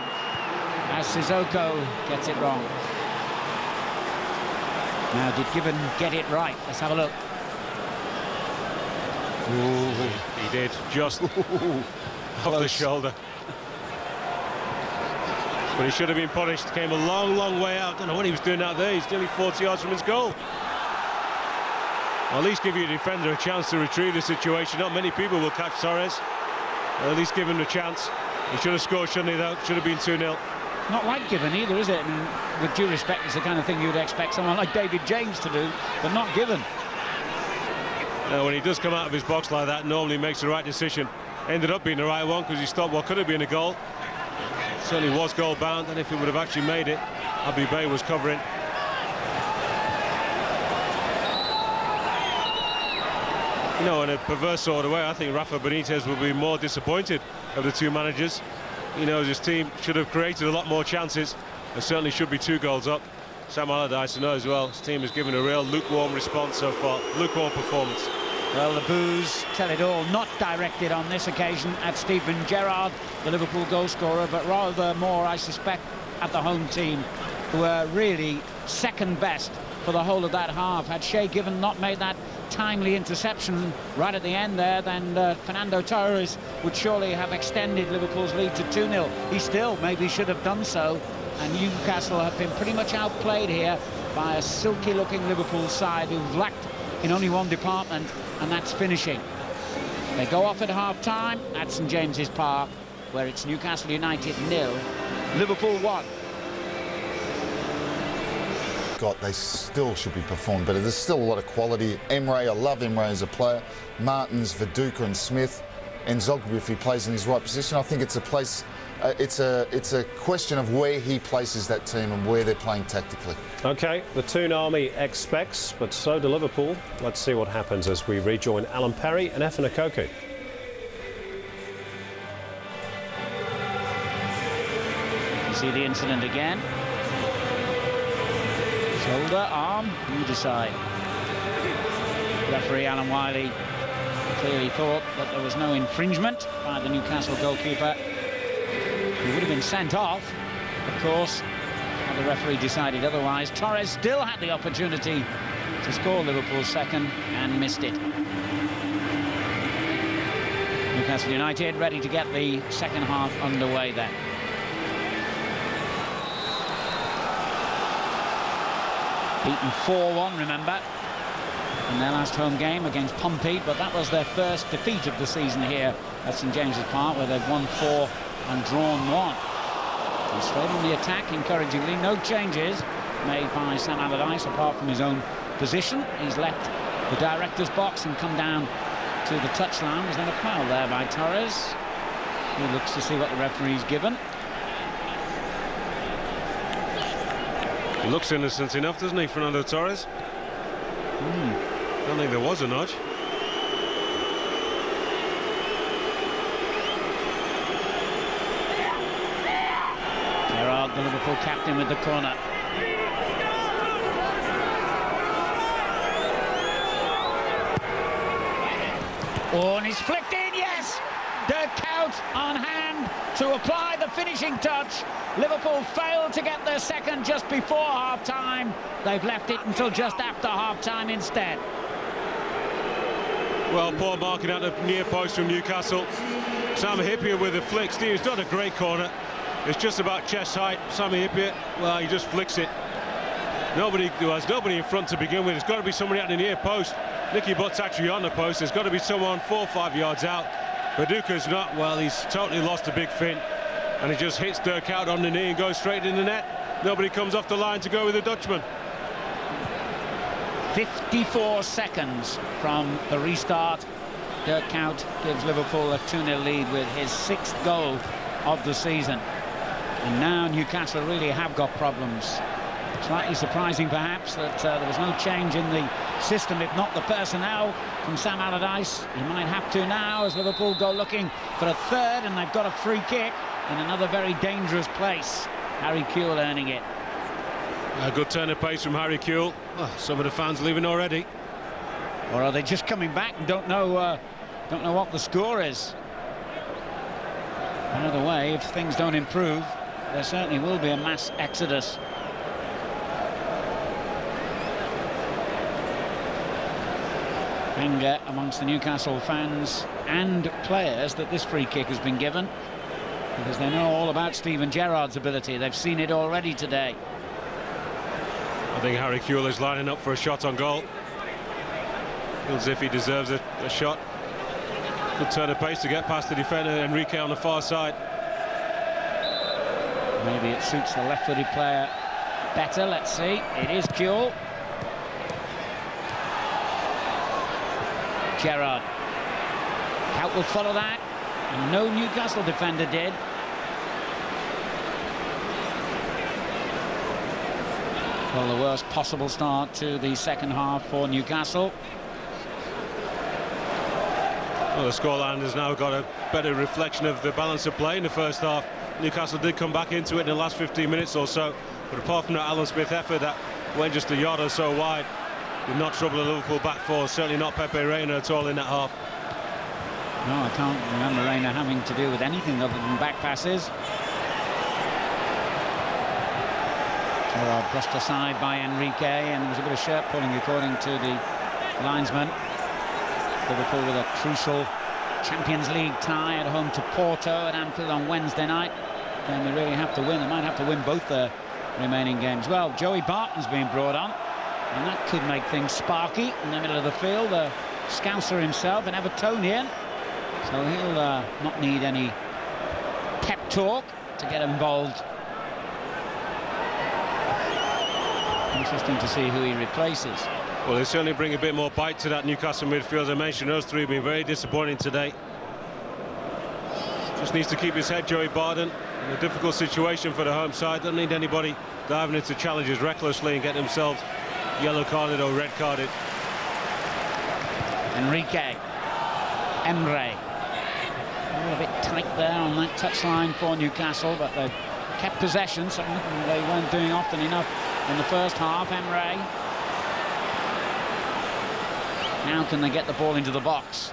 as Sissoko gets it wrong. Now, did Given get it right? Let's have a look. Ooh, he did, just off the shoulder. But he should have been punished. Came a long, long way out. Don't know what he was doing out there. He's nearly 40 yards from his goal. Well, at least give your defender a chance to retrieve the situation. Not many people will catch Torres. At least give him a chance. He should have scored, shouldn't he, though? Should have been 2-0. Not like Given either, is it? And with due respect, it's the kind of thing you would expect someone like David James to do, but not Given. When he does come out of his box like that, normally makes the right decision. Ended up being the right one because he stopped what could have been a goal. Certainly was goal bound, and if he would have actually made it, Habib Bey was covering. You know, in a perverse sort of way, I think Rafa Benitez will be more disappointed of the two managers. He knows his team should have created a lot more chances. There certainly should be 2 goals up. Sam Allardyce knows as well. His team has given a real lukewarm response so far, lukewarm performance. Well, the boos tell it all. Not directed on this occasion at Steven Gerrard, the Liverpool goalscorer, but rather more, I suspect, at the home team, who were really second best for the whole of that half. Had Shay Given not made that timely interception right at the end there, then Fernando Torres would surely have extended Liverpool's lead to 2-0. He still maybe should have done so, and Newcastle have been pretty much outplayed here by a silky-looking Liverpool side who've lacked in only one department, and that's finishing. They go off at half-time at St James's Park, where it's Newcastle United 0, Liverpool 1. They still should be performed better. There's still a lot of quality. Emre, I love Emre as a player. Martins, Viduka and Smith. And Zogby, if he plays in his right position, I think it's a place, it's a question of where he places that team and where they're playing tactically. OK, the Toon Army expects, but so do Liverpool. Let's see what happens as we rejoin Alan Perry and Efan Okoku. You see the incident again. Shoulder, arm, you decide. Referee Alan Wiley clearly thought that there was no infringement by the Newcastle goalkeeper. He would have been sent off, of course, had the referee decided otherwise. Torres still had the opportunity to score Liverpool's second and missed it. Newcastle United ready to get the second half underway then. Beaten 4-1, remember, in their last home game against Pompey, but that was their first defeat of the season here at St James's Park, where they've won 4 and drawn 1. And straight on the attack, encouragingly, no changes made by Sam Allardyce apart from his own position. He's left the director's box and come down to the touchline. There's then a foul there by Torres. He looks to see what the referee's given. He looks innocent enough, doesn't he, Fernando Torres? I don't think there was a nudge. Gerrard, the Liverpool captain, with the corner. Oh, and he's flicked in, yes! Kuyt on hand to apply the finishing touch. Liverpool failed to get their second just before half-time. They've left it until just after half-time instead. Well, poor marking out the near post from Newcastle. Sami Hyypiä with the flick. Steve's not a great corner. It's just about chest height. Sami Hyypiä, well, he just flicks it. There's nobody in front to begin with. There's got to be somebody at the near post. Nicky Butt's actually on the post. There's got to be someone 4 or 5 yards out. Viduka's not. Well, he's totally lost a big fin. And he just hits Kuyt on the knee and goes straight in the net. Nobody comes off the line to go with the Dutchman. 54 seconds from the restart. Kuyt gives Liverpool a 2-0 lead with his 6th goal of the season. And now Newcastle really have got problems. Slightly surprising, perhaps, that there was no change in the system, if not the personnel, from Sam Allardyce. He might have to now as Liverpool go looking for a third, and they've got a free kick in another very dangerous place. Harry Kewell earning it. A good turn of pace from Harry Kewell. Oh, some of the fans leaving already. Or are they just coming back and don't know what the score is? Either way, if things don't improve, there certainly will be a mass exodus. Anger amongst the Newcastle fans and players that this free kick has been given, because they know all about Steven Gerrard's ability. They've seen it already today. I think Harry Kewell is lining up for a shot on goal. Feels as if he deserves a shot. Good turn of pace to get past the defender, Enrique on the far side. Maybe it suits the left-footed player better. Let's see. It is Kuyt. Gerrard. Kuyt will follow that. And no Newcastle defender did. Well, the worst possible start to the second half for Newcastle. Well, the scoreline has now got a better reflection of the balance of play in the first half. Newcastle did come back into it in the last 15 minutes or so, but apart from that Alan Smith effort that went just a yard or so wide, did not trouble the Liverpool back four, certainly not Pepe Reina at all in that half. No, I can't remember Reina having to do with anything other than back passes. Gerrard brushed aside by Enrique, and there was a bit of shirt pulling according to the linesman. Liverpool with a crucial Champions League tie at home to Porto at Anfield on Wednesday night. And they really have to win. They might have to win both their remaining games. Well, Joey Barton's been brought on, and that could make things sparky in the middle of the field. The Scouser himself, an Evertonian, so he'll not need any pep talk to get involved. Interesting to see who he replaces. Well, they certainly bring a bit more bite to that Newcastle midfield. As I mentioned, those three have been very disappointing today. Just needs to keep his head, Joey Barton, in a difficult situation for the home side. Doesn't need anybody diving into challenges recklessly and getting themselves yellow carded or red carded. Enrique. Emre. A bit tight there on that touchline for Newcastle, but they've kept possession, something they weren't doing often enough in the first half. Emre. Now can they get the ball into the box?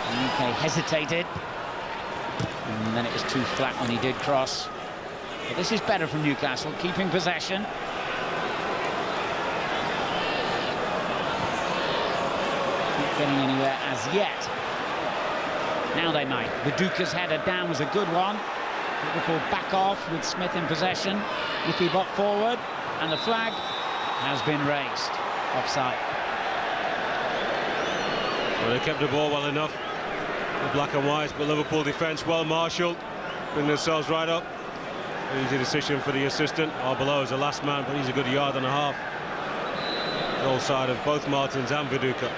Enrique hesitated, and then it was too flat when he did cross. But this is better from Newcastle, keeping possession. Not getting anywhere as yet. Now they might. Viduka's header down was a good one. Liverpool back off with Smith in possession. Nicky Bott forward, and the flag has been raised. Offside. Well, they kept the ball well enough, the black and whites, but Liverpool defence well marshalled, bring themselves right up. Easy decision for the assistant. Arbeloa is the last man, but he's a good yard and a half. Goal side of both Martins and Viduka.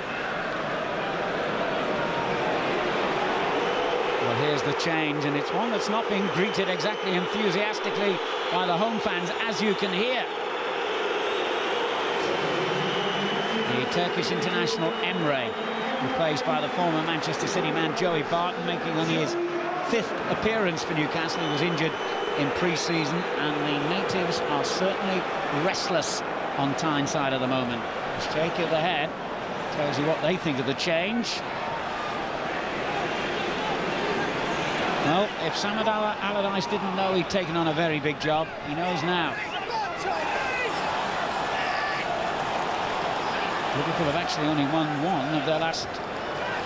Well, here's the change, and it's one that's not being greeted exactly enthusiastically by the home fans, as you can hear. The Turkish international Emre, replaced by the former Manchester City man Joey Barton, making only his 5th appearance for Newcastle. He was injured in pre-season, and the natives are certainly restless on Tyneside at the moment. The shake of the head tells you what they think of the change. Well, if Samad Allardyce didn't know he'd taken on a very big job, he knows now. Liverpool have actually only won one of their last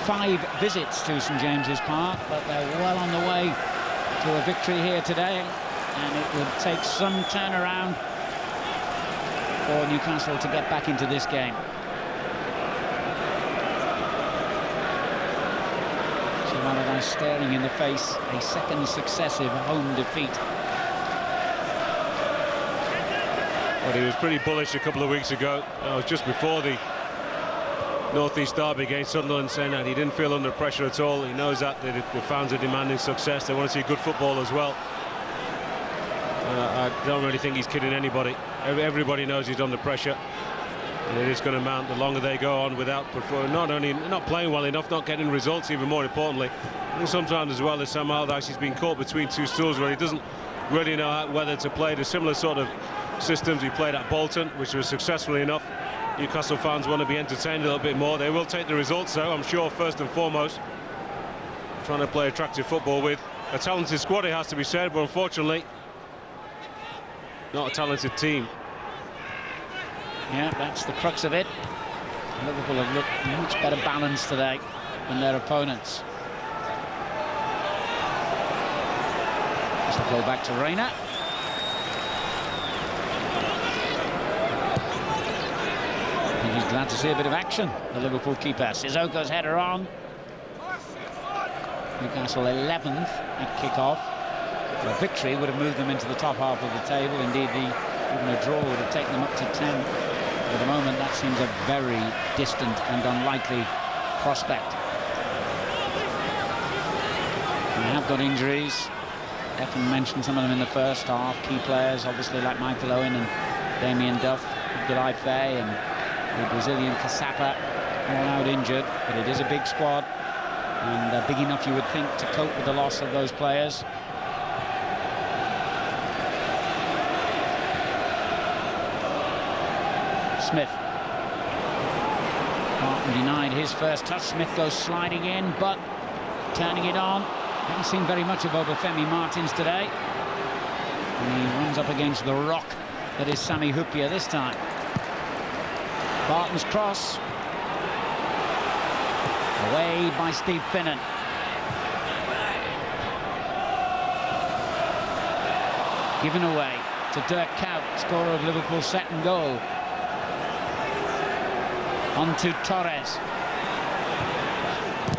5 visits to St James's Park, but they're well on the way to a victory here today, and it would take some turnaround for Newcastle to get back into this game. So Allardyce staring in the face a second successive home defeat. Well, he was pretty bullish a couple of weeks ago. It was just before the North East derby against Sunderland, saying that he didn't feel under pressure at all. He knows that the fans are demanding success. They want to see good football as well. I don't really think he's kidding anybody. Everybody knows he's under pressure, and it is going to mount the longer they go on without not playing well enough, not getting results. Even more importantly, I think sometimes as well as Sam Allardyce, he's been caught between two stools where he doesn't really know whether to play the similar sort of systems he played at Bolton, which was successfully enough. Newcastle fans want to be entertained a little bit more. They will take the results, though, I'm sure, first and foremost. Trying to play attractive football with a talented squad, it has to be said, but unfortunately, not a talented team. Yeah, that's the crux of it. Liverpool have looked much better balanced today than their opponents. This will go back to Reina. He's glad to see a bit of action, the Liverpool keeper. Sissoko's header on. Newcastle 11th at kick-off. A victory would have moved them into the top half of the table. Indeed, even a draw would have taken them up to 10. At the moment, that seems a very distant and unlikely prospect. They have got injuries. Efan mentioned some of them in the first half. Key players, obviously, like Michael Owen and Damien Duff, Abdoulaye Faye and the Brazilian Caçapa, all out injured. But it is a big squad, and big enough, you would think, to cope with the loss of those players. Smith. Barton denied his first touch. Smith goes sliding in, but turning it on. Haven't seen very much of Obafemi Martins today. And he runs up against the rock that is Sami Hyypiä this time. Barton's cross. Away by Steve Finnan. Given away to Dirk Kuyt, scorer of Liverpool's second goal. On to Torres.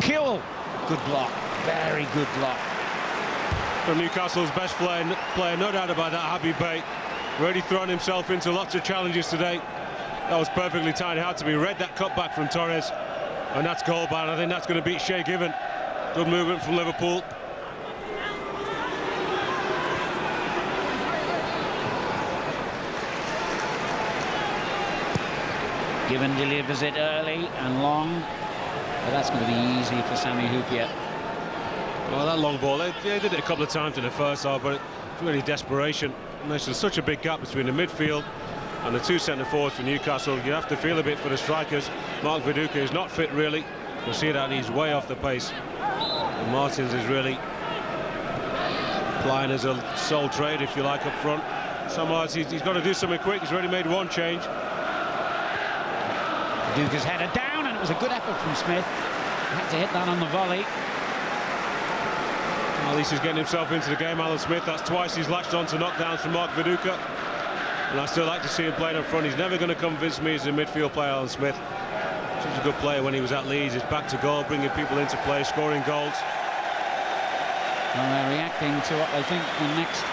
Kill. Good block. Very good block. For Newcastle's best player, no doubt about that, Habib Beye. Really thrown himself into lots of challenges today. That was perfectly timed. It had to be read, that cutback from Torres. And that's goal bound. I think that's going to beat Shay Given. Good movement from Liverpool. Given delivers it early and long, but that's going to be easy for Sami Hyypiä. Well, that long ball, they did it a couple of times in the first half, but it's really desperation. And there's such a big gap between the midfield and the two centre-forwards for Newcastle. You have to feel a bit for the strikers. Mark Viduka is not fit, really. You'll see that he's way off the pace. And Martins is really plying as a sole trade, if you like, up front. Somehow he's got to do something quick. He's already made one change. Viduka's header down, and it was a good effort from Smith. He had to hit that on the volley. At least he's getting himself into the game, Alan Smith. That's twice he's latched on to knockdowns from Mark Viduka. And I still like to see him playing up front. He's never going to convince me as a midfield player, Alan Smith. Such a good player when he was at Leeds. He's back to goal, bringing people into play, scoring goals. Well, they're reacting to what they think the next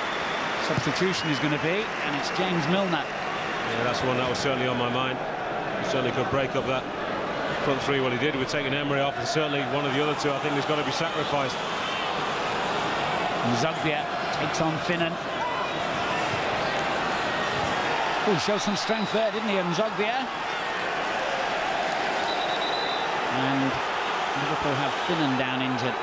substitution is going to be, and it's James Milner. Yeah, that's one that was certainly on my mind. He certainly could break up that front three. What he did with taking Emery off, and certainly one of the other two, I think, has got to be sacrificed. Nzogbia takes on Finnan. Oh, showed some strength there, didn't he, Nzogbia? And Liverpool have Finnan down injured.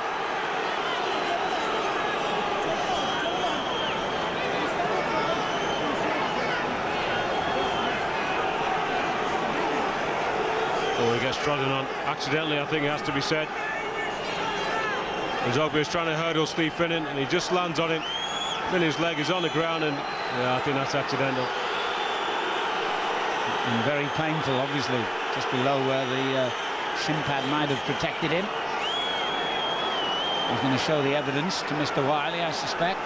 Oh, he gets trodden on accidentally, I think it has to be said. Nzogbia is trying to hurdle Steve Finnan, and he just lands on him. Finnan's leg is on the ground, and yeah, I think that's accidental. And very painful, obviously, just below where the shin pad might have protected him. He's going to show the evidence to Mr. Wiley, I suspect.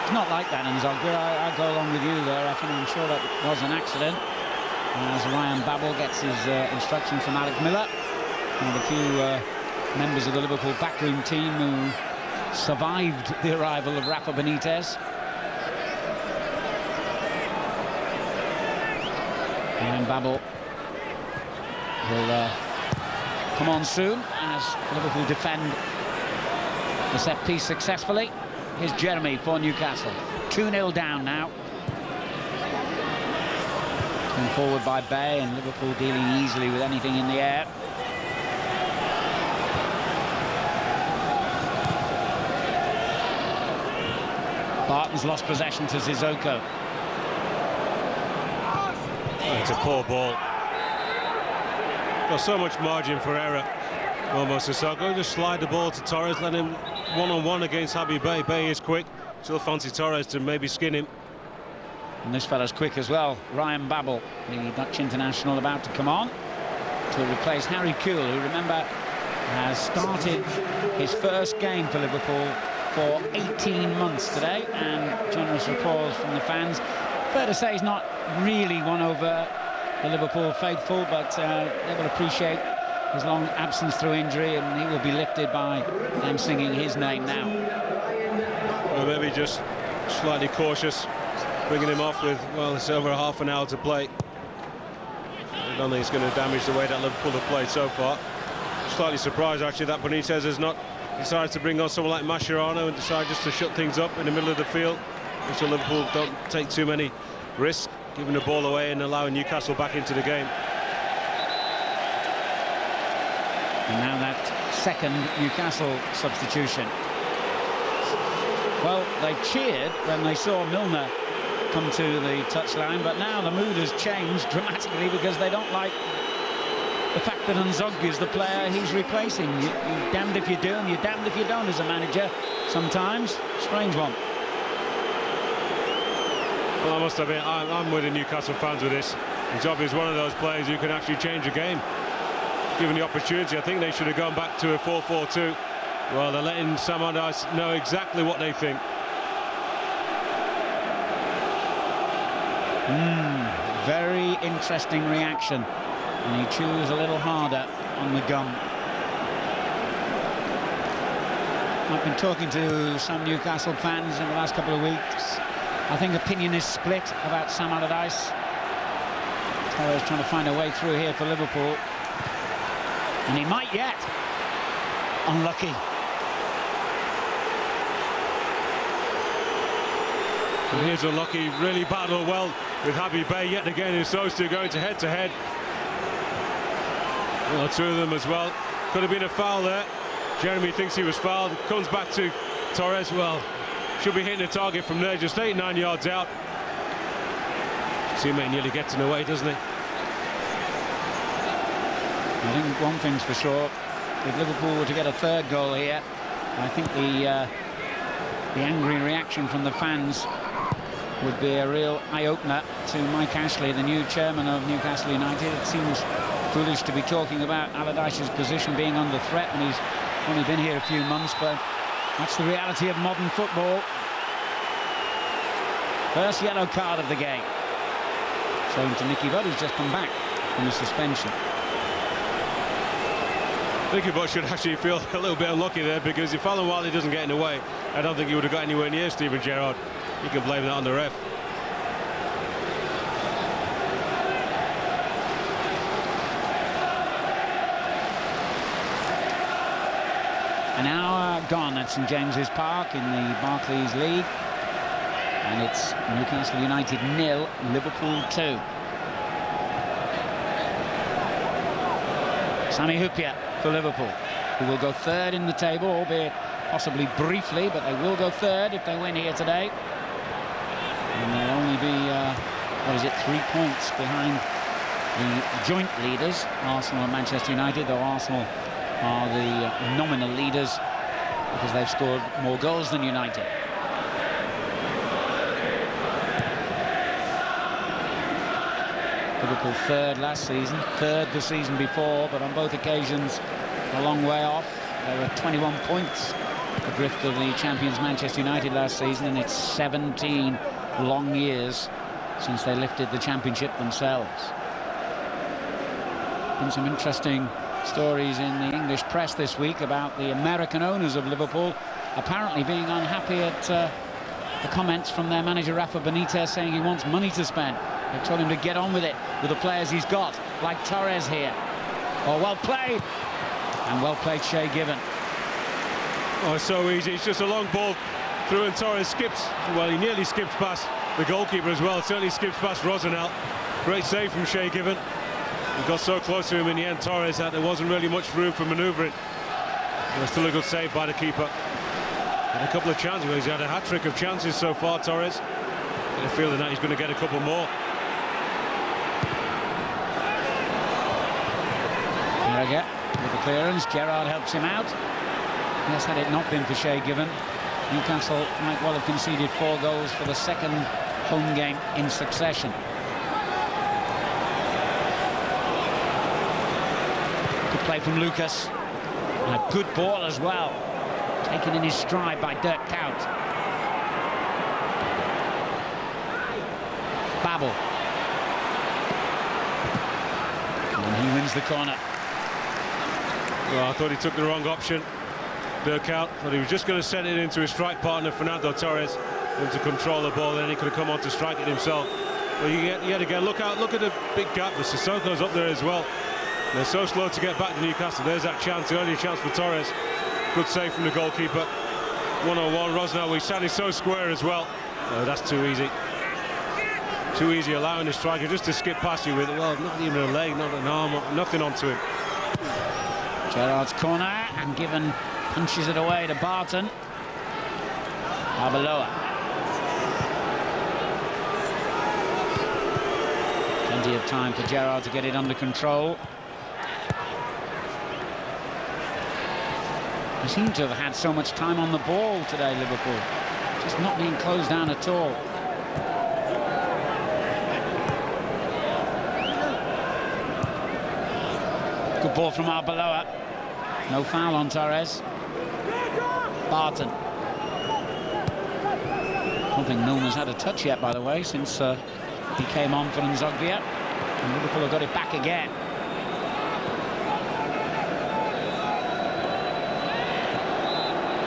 It's not like that, Nzogbia. I go along with you there, Efan. I'm sure that was an accident. As Ryan Babel gets his instructions from Alec Miller, one of the few members of the Liverpool backroom team who survived the arrival of Rafa Benitez. Ryan Babel will come on soon as Liverpool defend the set piece successfully. Here's Jeremy for Newcastle. 2-0 down now. Coming forward by Beye, and Liverpool dealing easily with anything in the air. Barton's lost possession to Sissoko. It's a poor ball. Got so much margin for error. Almost Sissoko just slide the ball to Torres, let him one-on-one against Habib Beye. Beye is quick. Still fancy Torres to maybe skin him. And this fella's quick as well. Ryan Babel, the Dutch international, about to come on to replace Harry Kewell, who, remember, has started his first game for Liverpool for 18 months today, and generous applause from the fans. Fair to say he's not really won over the Liverpool faithful, but they will appreciate his long absence through injury, and he will be lifted by them singing his name now. but maybe just slightly cautious, bringing him off with, well, it's over half an hour to play. I don't think it's going to damage the way that Liverpool have played so far. Slightly surprised, actually, that Benitez has not decided to bring on someone like Mascherano and decide just to shut things up in the middle of the field, so Liverpool don't take too many risks, giving the ball away and allowing Newcastle back into the game. And now that second Newcastle substitution. Well, they cheered when they saw Milner come to the touchline, but now the mood has changed dramatically because they don't like the fact that Nzogby is the player he's replacing. You're damned if you do and you're damned if you don't as a manager sometimes. Strange one. Well, I must admit, I'm with the Newcastle fans with this. Nzogby is one of those players who can actually change a game. Given the opportunity, I think they should have gone back to a 4-4-2. Well, they're letting Sam Allardyce know exactly what they think. Very interesting reaction, and he chews a little harder on the gum. I've been talking to some Newcastle fans in the last couple of weeks. I think opinion is split about Sam Allardyce. Torres trying to find a way through here for Liverpool, and he might yet. Unlucky. And here's unlucky, really battled well with Habib Beye yet again, who's those two going to head. Well, two of them as well. Could have been a foul there. Jeremy thinks he was fouled, comes back to Torres. Well, should be hitting the target from there, just 8-9 yards out. Teammate nearly gets in the way, doesn't he? I think one thing's for sure, if Liverpool were to get a third goal here, I think the angry reaction from the fans would be a real eye-opener to Mike Ashley, the new chairman of Newcastle United. It seems foolish to be talking about Allardyce's position being under threat when he's only been here a few months, but that's the reality of modern football. First yellow card of the game, shown to Nicky Butt, who's just come back from the suspension. Nicky Butt should actually feel a little bit unlucky there, because if Alan Wiley doesn't get in the way, I don't think he would have got anywhere near Steven Gerrard. You can blame that on the ref. An hour gone at St James's Park in the Barclays League, and it's Newcastle United 0, Liverpool 2. Sami Hyypiä for Liverpool, who will go third in the table, albeit possibly briefly, but they will go third if they win here today. And they'll only be, 3 points behind the joint leaders, Arsenal and Manchester United, though Arsenal are the nominal leaders because they've scored more goals than United. Liverpool third last season, third the season before, but on both occasions a long way off. They were 21 points adrift of the champions Manchester United last season, and it's 17 long years since they lifted the championship themselves. Been some interesting stories in the English press this week about the American owners of Liverpool apparently being unhappy at the comments from their manager Rafa Benitez, saying he wants money to spend. They've told him to get on with it with the players he's got, like Torres here. Oh, well played, and well played Shay Given. Oh, it's so easy. It's just a long ball through, and Torres skips. Well, he nearly skips past the goalkeeper as well. Certainly skips past Rosenau. Great save from Shay Given. He got so close to him in the end, Torres, that there wasn't really much room for manoeuvring. It was still a good save by the keeper. And a couple of chances. He's had a hat-trick of chances so far, Torres. Get a feeling that he's going to get a couple more. Carragher with the clearance. Gerrard helps him out. Yes, had it not been for Shay Given, Newcastle might well have conceded 4 goals for the second home game in succession. Good play from Lucas, and a good ball as well, taken in his stride by Dirk Kuyt. Babel, and he wins the corner. Well, I thought he took the wrong option. the account, but he was just going to send it into his strike partner, Fernando Torres, him to control the ball, then he could have come on to strike it himself. But yet again, look at the big gap. The Sissoko's up there as well. They're so slow to get back to Newcastle. There's that chance, the only chance for Torres. Good save from the goalkeeper. 1-on-1, Rosnell, he's standing so square as well. Oh, that's too easy. Too easy, allowing the striker just to skip past you with, well, not even a leg, not an arm, nothing onto him. Gerrard's corner, and Given punches it away to Barton. Arbeloa. Plenty of time for Gerrard to get it under control. They seem to have had so much time on the ball today, Liverpool. Just not being closed down at all. Good ball from Arbeloa. No foul on Torres. Barton. I don't think Milner's had a touch yet, by the way, since he came on for Nzogbia. And Liverpool have got it back again.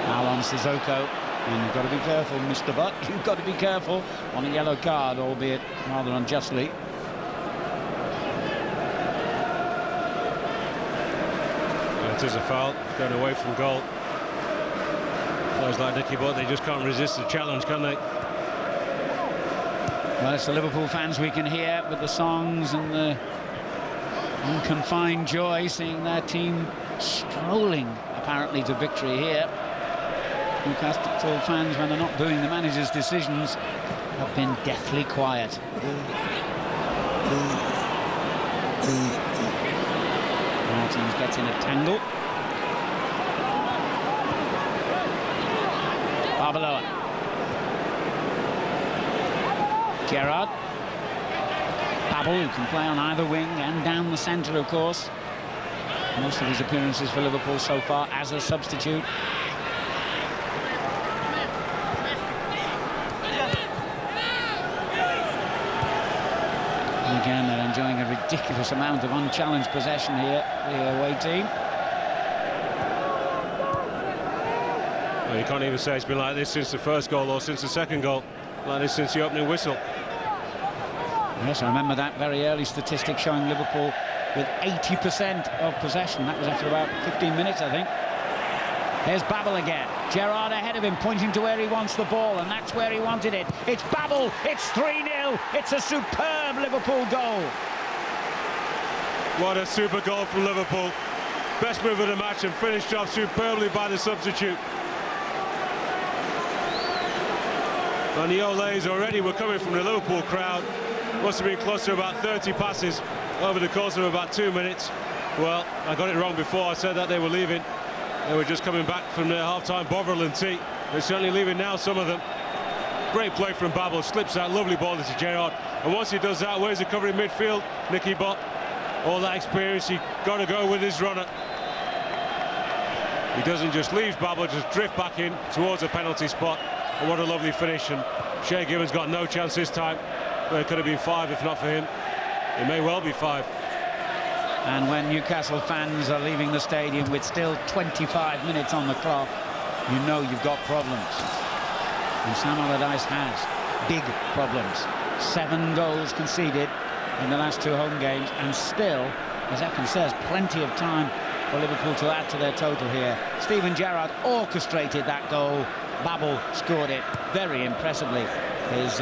Foul on Sissoko. And you've got to be careful, Mr. Butt. You've got to be careful on a yellow card, albeit rather unjustly. It is a foul, going away from goal. Players like Nicky Butt, they just can't resist the challenge, can they? Well, it's the Liverpool fans we can hear with the songs and the unconfined joy, seeing their team strolling apparently to victory here. Newcastle fans, when they're not booing the manager's decisions, have been deathly quiet. Martins gets in a tangle. Arbeloa. Gerrard. Babel, who can play on either wing and down the centre, of course. Most of his appearances for Liverpool so far as a substitute. And again, they're enjoying a ridiculous amount of unchallenged possession here, the away team. Well, you can't even say it's been like this since the first goal or since the second goal. Like this since the opening whistle. Yes, I remember that very early statistic showing Liverpool with 80% of possession. That was after about 15 minutes, I think. Here's Babel again. Gerrard ahead of him, pointing to where he wants the ball, and that's where he wanted it. It's Babel, it's 3-0. It's a superb Liverpool goal. What a super goal from Liverpool. Best move of the match and finished off superbly by the substitute. And the Olays already were coming from the Liverpool crowd. Must have been close to about 30 passes over the course of about 2 minutes. Well, I got it wrong before. I said that they were leaving. They were just coming back from their half-time Bovril and tea. They're certainly leaving now, some of them. Great play from Babel, slips that lovely ball into Gerrard. And once he does that, where's the cover in midfield? Nicky Butt, all that experience, he got to go with his runner. He doesn't just leave Babel, just drift back in towards the penalty spot. And what a lovely finish, and Shay Given's got no chance this time. Well, it could have been 5 if not for him. It may well be 5. And when Newcastle fans are leaving the stadium with still 25 minutes on the clock, you know you've got problems. And Sam Allardyce has big problems. 7 goals conceded in the last 2 home games, and still, as Effen says, plenty of time for Liverpool to add to their total here. Steven Gerrard orchestrated that goal. Babel scored it very impressively. His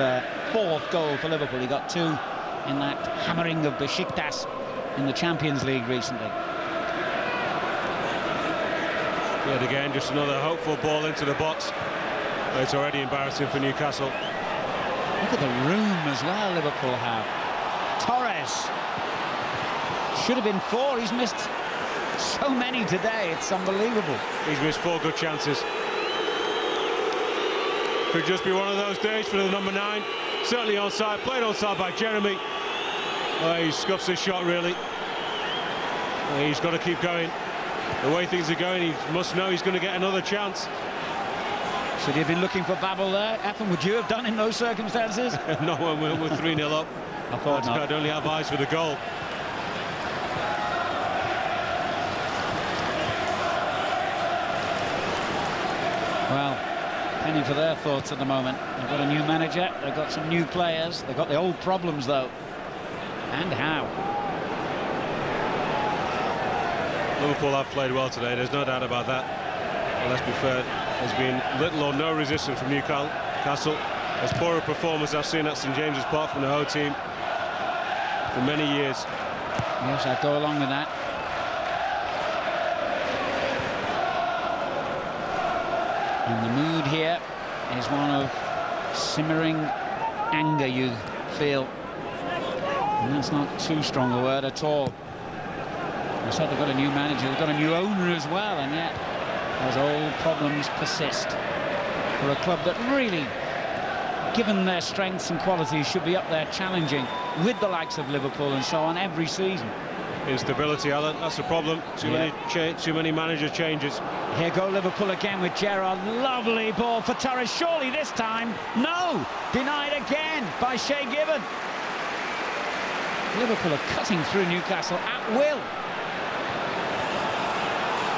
4th goal for Liverpool. He got 2 in that hammering of Besiktas in the Champions League recently. Yet again, just another hopeful ball into the box. But it's already embarrassing for Newcastle. Look at the room as well Liverpool have. Torres should have been 4. He's missed so many today. It's unbelievable. He's missed 4 good chances. Could just be one of those days for the number 9. Certainly onside, played onside by Jeremy. He scuffs his shot, really. He's got to keep going. The way things are going, he must know he's going to get another chance. Should he have been looking for Babel there? Effen, would you have done in those circumstances? No, we're 3-0 up. I thought not. I'd only have eyes for the goal. running for their thoughts at the moment. They've got a new manager, they've got some new players, they've got the old problems though. And how? Liverpool have played well today, there's no doubt about that. But let's be fair, there's been little or no resistance from Newcastle. As poor a performance I've seen at St James's Park from the whole team for many years. Yes, I'd go along with that. And the mood here is one of simmering anger, you feel. And that's not too strong a word at all. I said they've got a new manager, they've got a new owner as well, and yet those old problems persist for a club that really, given their strengths and qualities, should be up there challenging with the likes of Liverpool and so on every season. Instability, Alan, that's the problem. Too many manager changes. Here go Liverpool again with Gerrard. Lovely ball for Torres. Surely this time, no! Denied again by Shay Given. Liverpool are cutting through Newcastle at will.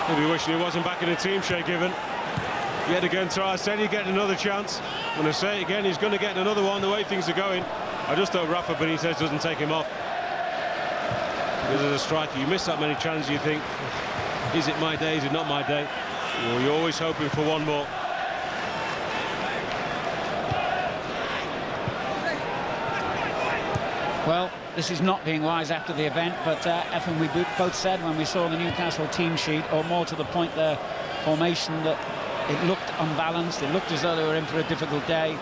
Maybe wishing he wasn't back in the team, Shay Given. Yet again, Torres said he'd get another chance. I'm going to say it again, he's going to get another one the way things are going. I just hope Rafa Benitez doesn't take him off. Because as a striker, you miss that many chances, you think, is it my day, is it not my day? Well, you're always hoping for one more. Well, this is not being wise after the event, but Efan, we both said when we saw the Newcastle team sheet, or more to the point, their formation, that it looked unbalanced, it looked as though they were in for a difficult day,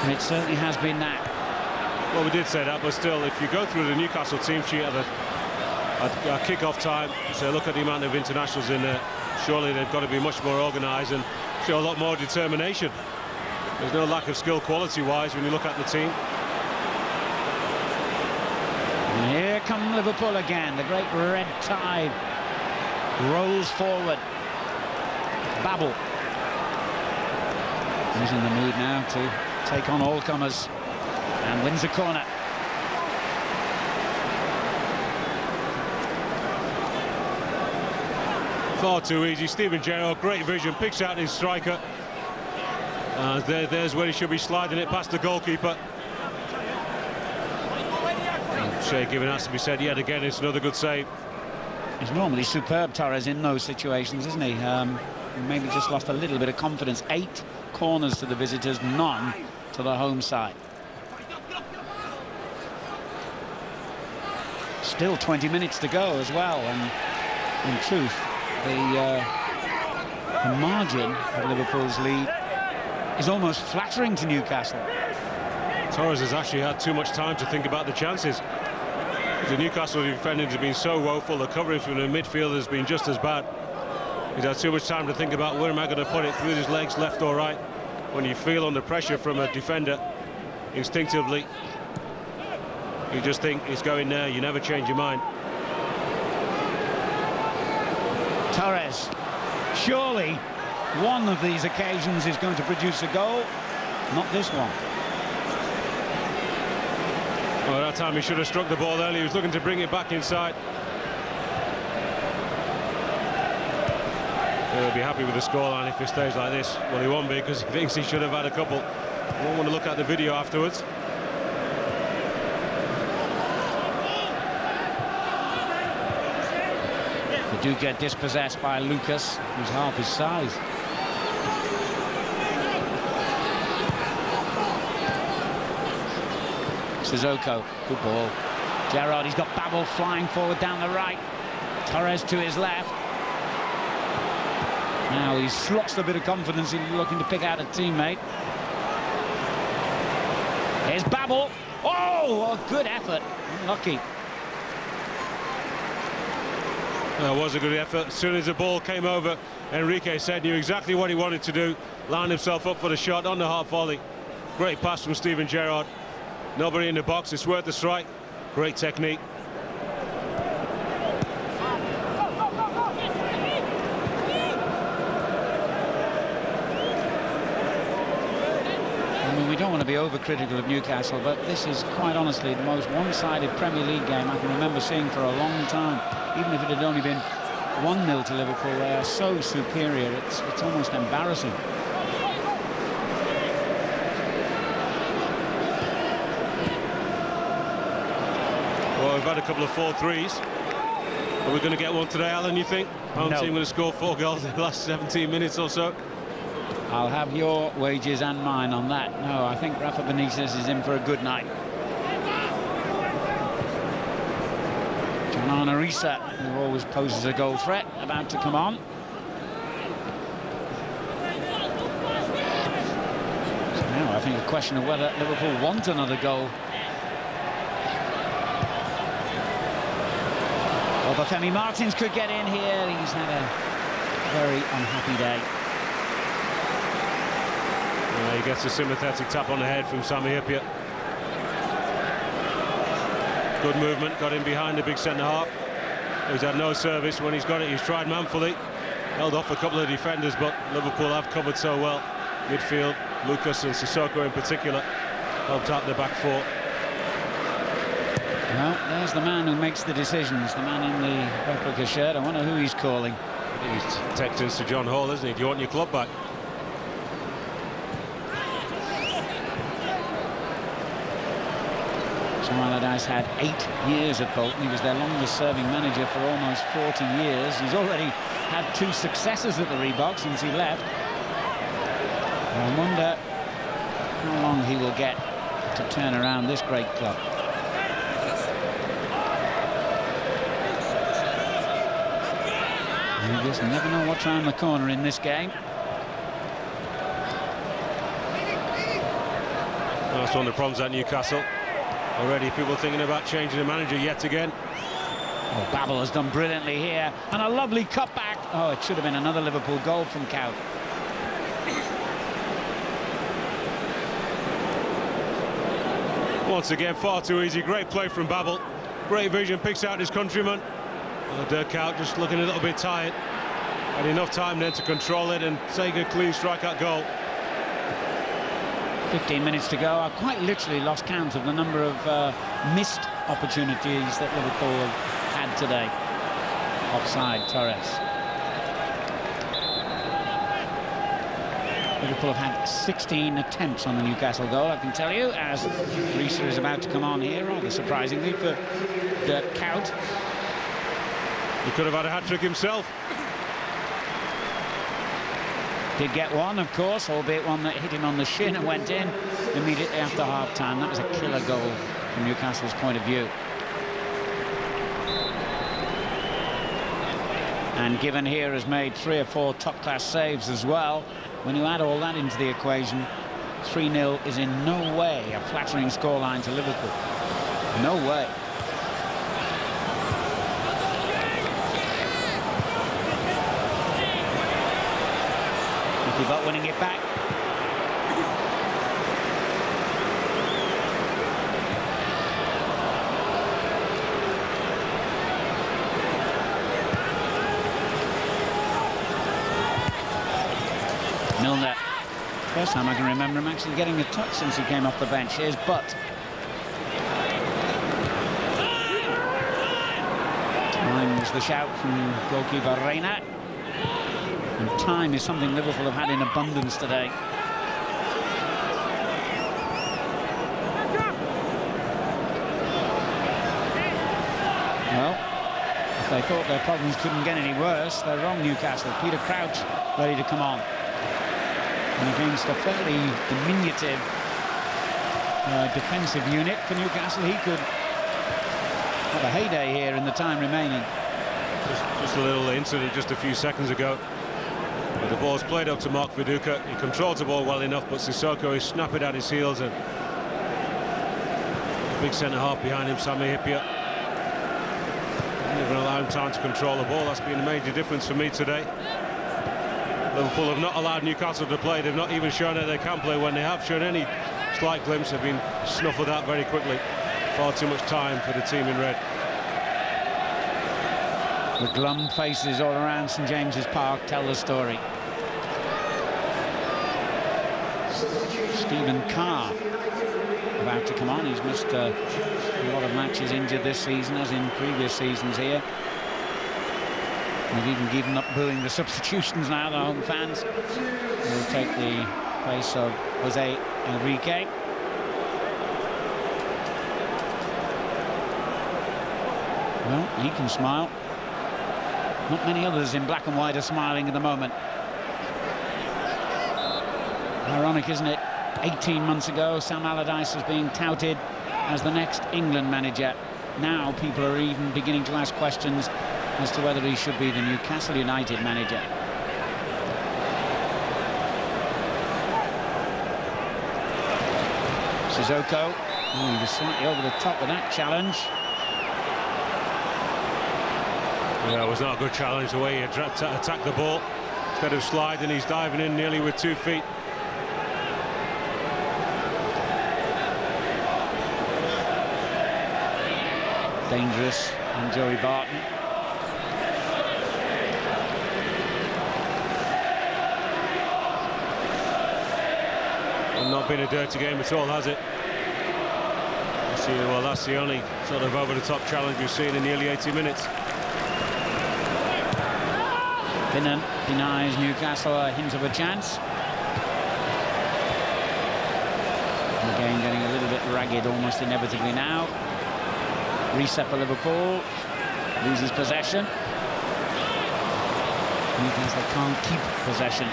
and it certainly has been that. Well, we did say that, but still, if you go through the Newcastle team sheet at kick-off time, so look at the amount of internationals in there, surely they've got to be much more organised and show a lot more determination. There's no lack of skill quality-wise when you look at the team. And here come Liverpool again. The great red tide rolls forward. Babel. He's in the mood now to take on all comers and wins the corner. Far too easy. Steven Gerrard, great vision, picks out his striker. There's where he should be sliding it past the goalkeeper. Shay Given has to be said yet again, it's another good save. He's normally superb, Torres, in those situations, isn't he? Maybe just lost a little bit of confidence. 8 corners to the visitors, none to the home side. Still 20 minutes to go as well, and in truth, the margin of Liverpool's lead is almost flattering to Newcastle. Torres has actually had too much time to think about the chances. The Newcastle defenders have been so woeful, the covering from the midfield has been just as bad. He's had too much time to think about where am I going to put it, through his legs, left or right. When you feel under pressure from a defender, instinctively, you just think it's going there, you never change your mind. Torres, surely one of these occasions is going to produce a goal, not this one. Well, that time he should have struck the ball early. He was looking to bring it back inside. He'll be happy with the scoreline if it stays like this. Well, he won't be, because he thinks he should have had a couple. He won't want to look at the video afterwards. They do get dispossessed by Lucas, who's half his size. Sissoko, good ball. Gerrard, he's got Babel flying forward down the right. Torres to his left. Now he's lost a bit of confidence. He's looking to pick out a teammate. Here's Babel. Oh, a good effort. Unlucky. That was a good effort. As soon as the ball came over, Enrique said knew exactly what he wanted to do. Lined himself up for the shot on the half volley. Great pass from Steven Gerrard. Nobody in the box, it's worth the strike. Great technique. I mean, we don't want to be overcritical of Newcastle, but this is quite honestly the most one-sided Premier League game I can remember seeing for a long time. Even if it had only been 1-0 to Liverpool, they are so superior, it's almost embarrassing. we've had a couple of 4-3s. Are we going to get one today, Alan, you think? Home No. team going to score 4 goals in the last 17 minutes or so? I'll have your wages and mine on that. No, I think Rafa Benitez is in for a good night. John Arisa, who always poses a goal threat, about to come on. So now I think a question of whether Liverpool want another goal. Femi Martins could get in here. He's had a very unhappy day. He gets a sympathetic tap on the head from Sami Hyypiä. Good movement, got in behind the big centre-half. He's had no service. When he's got it, he's tried manfully. Held off a couple of defenders, but Liverpool have covered so well. Midfield, Lucas and Sissoko in particular, helped out the back four. Well, there's the man who makes the decisions, the man in the replica shirt. I wonder who he's calling. He's texting to John Hall, isn't he? Do you want your club back? Sam Allardyce had 8 years at Bolton. He was their longest-serving manager for almost 40 years. He's already had 2 successes at the Reebok since he left. I wonder how long he will get to turn around this great club. You just never know what's around the corner in this game. That's one of the problems at Newcastle. Already people thinking about changing the manager yet again. Oh, Babel has done brilliantly here. And a lovely cutback. Oh, it should have been another Liverpool goal from Kuyt. Once again, far too easy. Great play from Babel. Great vision, picks out his countryman. Kuyt just looking a little bit tired. Had enough time then to control it and take a clean strikeout goal. 15 minutes to go. I quite literally lost count of the number of missed opportunities that Liverpool have had today. Offside, Torres. Liverpool have had 16 attempts on the Newcastle goal, I can tell you, as Risa is about to come on here, rather surprisingly for Kuyt. He could have had a hat-trick himself. Did get one, of course, albeit one that hit him on the shin and went in immediately after half-time. That was a killer goal from Newcastle's point of view. And Given here has made 3 or 4 top-class saves as well. When you add all that into the equation, 3-0 is in no way a flattering scoreline to Liverpool. No way. But winning it back. Milner. First time I can remember him actually getting a touch since he came off the bench. Here's Butt. Time was the shout from goalkeeper Reina. And time is something Liverpool have had in abundance today. Well, if they thought their problems couldn't get any worse, they're wrong, Newcastle. Peter Crouch ready to come on. And against a fairly diminutive defensive unit for Newcastle, he could have a heyday here in the time remaining. Just a little incident just a few seconds ago. The ball's played up to Mark Viduka. He controls the ball well enough, but Sissoko is snapping at his heels, and big centre-half behind him, Sami Hyypiä. Never allow him time to control the ball. That's been a major difference for me today. Liverpool have not allowed Newcastle to play. They've not even shown that they can play. When they have shown any slight glimpse, have been snuffled out very quickly. Far too much time for the team in red. The glum faces all around St James's Park tell the story. Stephen Carr about to come on. He's missed a lot of matches injured this season, as in previous seasons here. They've even given up booing the substitutions now, the home fans. Will take the place of Jose Enrique. Well, he can smile. Not many others in black and white are smiling at the moment. Ironic, isn't it? 18 months ago, Sam Allardyce was being touted as the next England manager. Now people are even beginning to ask questions as to whether he should be the Newcastle United manager. Sissoko, he was slightly over the top with that challenge. Yeah, it was not a good challenge the way he attacked the ball. Instead of sliding, he's diving in nearly with 2 feet. Dangerous, and Joey Barton. And not been a dirty game at all, has it? Well, that's the only sort of over-the-top challenge we've seen in nearly 80 minutes. Finnan denies Newcastle a hint of a chance. The game getting a little bit ragged almost inevitably now. Reset for Liverpool. Loses possession. Newcastle can't keep possession.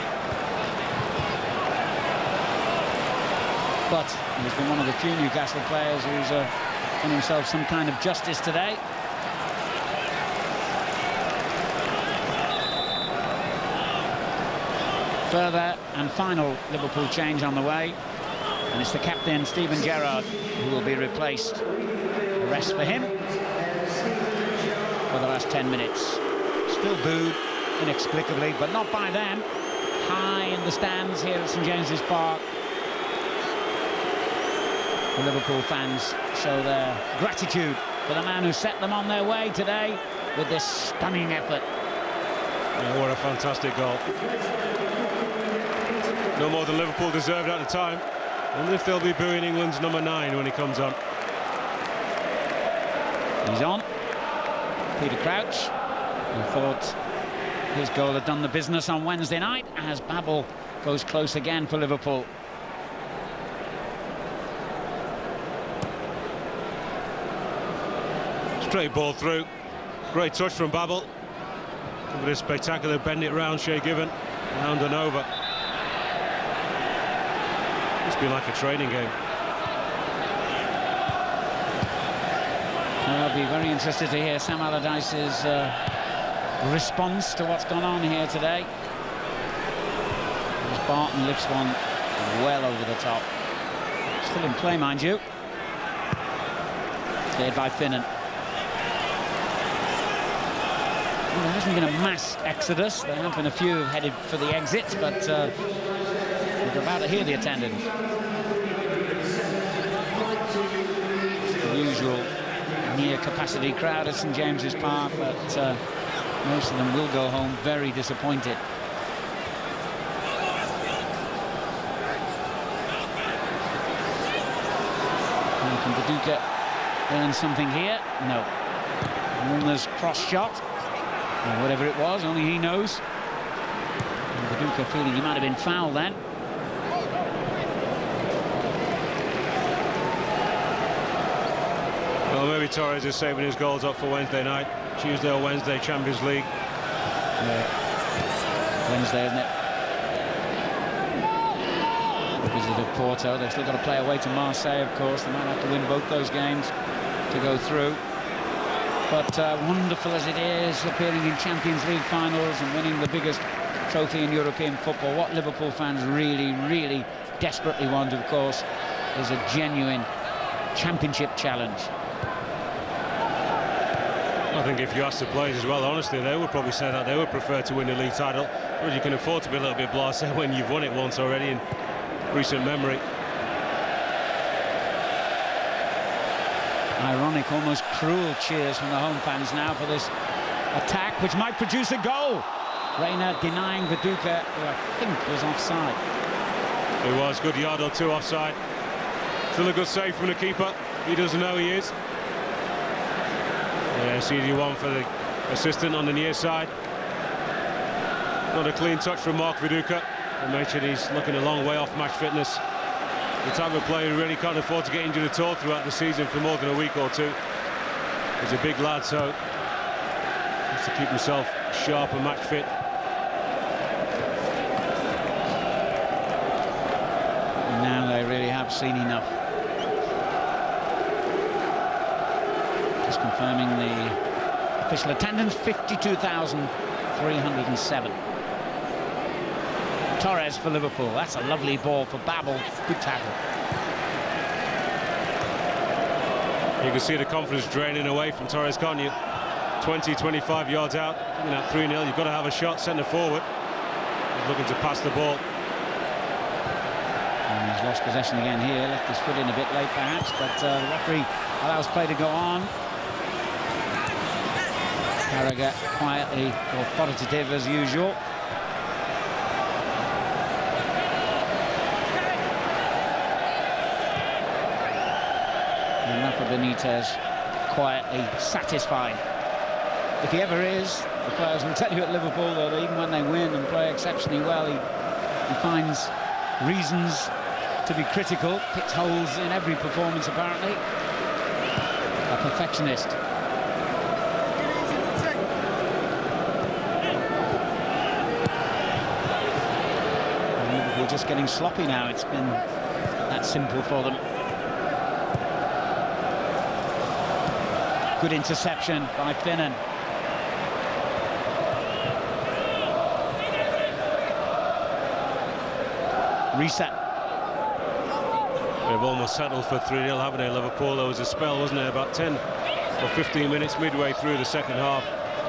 But he's been one of the few Newcastle players who's done himself some kind of justice today. Further and final Liverpool change on the way, and it's the captain Steven Gerrard who will be replaced. The rest for him for the last 10 minutes. Still booed inexplicably, but not by them. High in the stands here at St James's Park, the Liverpool fans show their gratitude for the man who set them on their way today with this stunning effort. Yeah, what a fantastic goal. No more than Liverpool deserved at the time. I wonder if they'll be booing England's number 9 when he comes on. He's on. Peter Crouch, who thought his goal had done the business on Wednesday night, as Babel goes close again for Liverpool. Straight ball through. Great touch from Babel. With a spectacular bend it round, Shea Given. Round and over. It's been like a training game. I'll be very interested to hear Sam Allardyce's response to what's gone on here today. As Barton lifts one well over the top. Still in play, mind you. Cleared by Finnan. Well, there hasn't been a mass exodus. There have been a few headed for the exits, but we're about to hear the attendance. The usual near-capacity crowd at St James's Park, but most of them will go home very disappointed. Can Viduka earn something here? No. Milner's cross shot, or whatever it was, only he knows. And Viduka feeling he might have been fouled then. Well, maybe Torres is saving his goals up for Wednesday night. Tuesday or Wednesday, Champions League. Yeah. Wednesday, isn't it? Visited Porto. They've still got to play away to Marseille, of course. They might have to win both those games to go through. But wonderful as it is, appearing in Champions League finals and winning the biggest trophy in European football, what Liverpool fans really, really desperately want, of course, is a genuine championship challenge. I think if you ask the players as well, honestly, they would probably say that they would prefer to win the league title. But you can afford to be a little bit blasé when you've won it once already in recent memory. Ironic, almost cruel cheers from the home fans now for this attack, which might produce a goal. Reina denying Viduka, who I think was offside. It was, good yard or two offside. Still a good save from the keeper. He doesn't know he is. Yeah, CD1 for the assistant on the near side. Not a clean touch from Mark Viduka. I mentioned he's looking a long way off match fitness. The type of player who really can't afford to get injured at all throughout the season for more than a week or two. He's a big lad, so has to keep himself sharp and match fit. And now they really have seen enough. Just confirming the official attendance, 52,307. Torres for Liverpool. That's a lovely ball for Babel. Good tackle. You can see the confidence draining away from Torres, can't you? 20-25 yards out, looking at 3-0. You've got to have a shot, centre forward. He's looking to pass the ball. And he's lost possession again here. Left his foot in a bit late, perhaps, but the referee allows play to go on. Carragher quietly authoritative as usual. And Rafa Benitez quietly satisfied. If he ever is, the players will tell you at Liverpool that even when they win and play exceptionally well, he finds reasons to be critical, picks holes in every performance apparently. A perfectionist. And Liverpool just getting sloppy now. It's been that simple for them. Good interception by Finnan. Reset. They've almost settled for 3-0, haven't they, Liverpool? There was a spell, wasn't there, about 10 or 15 minutes midway through the second half.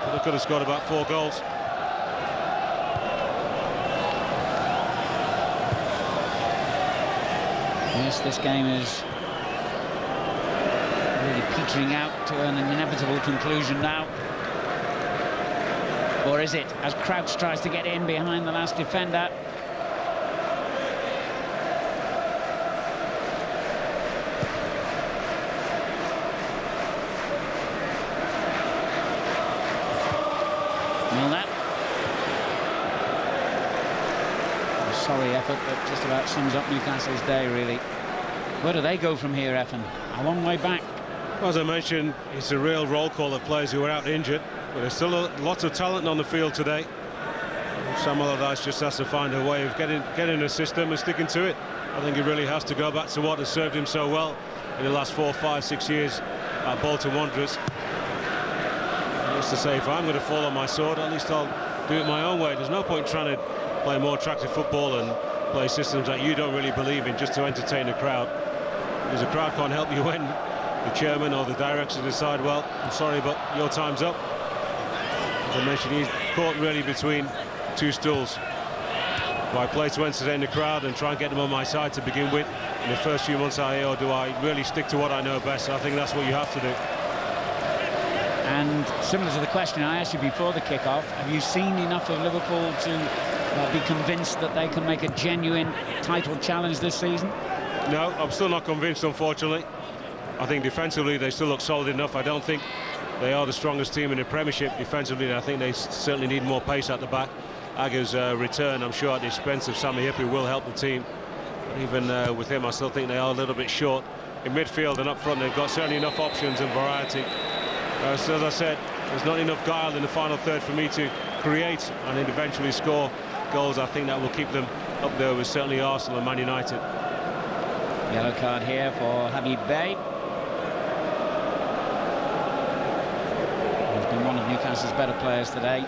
But they could have scored about 4 goals. Yes, this game is really petering out to an inevitable conclusion now. Or is it, as Crouch tries to get in behind the last defender? Milner. A sorry effort, but just about sums up Newcastle's day, really. Where do they go from here, Effin? A long way back. Well, as I mentioned, it's a real roll call of players who are out injured, but there's still lots of talent on the field today. Sam Allardyce just has to find a way of getting a system and sticking to it. I think he really has to go back to what has served him so well in the last 4, 5, 6 years at Bolton Wanderers. Just to say, if I'm going to fall on my sword, at least I'll do it my own way. There's no point trying to play more attractive football and play systems that you don't really believe in just to entertain a crowd. Because the crowd can't help you when the chairman or the directors decide, well, I'm sorry, but your time's up. As I mentioned, he's caught really between two stools. Do I play to entertain the crowd and try and get them on my side to begin with in the first few months out here, or do I really stick to what I know best? I think that's what you have to do. And similar to the question I asked you before the kick-off, have you seen enough of Liverpool to be convinced that they can make a genuine title challenge this season? No, I'm still not convinced, unfortunately. I think defensively they still look solid enough. I don't think they are the strongest team in the Premiership defensively. I think they certainly need more pace at the back. Aga's return, I'm sure, at the expense of Sami Hyypiä will help the team. But even with him, I still think they are a little bit short. In midfield and up front, they've got certainly enough options and variety. So as I said, there's not enough guile in the final third for me to create and then eventually score goals. I think that will keep them up there with certainly Arsenal and Man United. Yellow card here for Habib Bey. He's been one of Newcastle's better players today.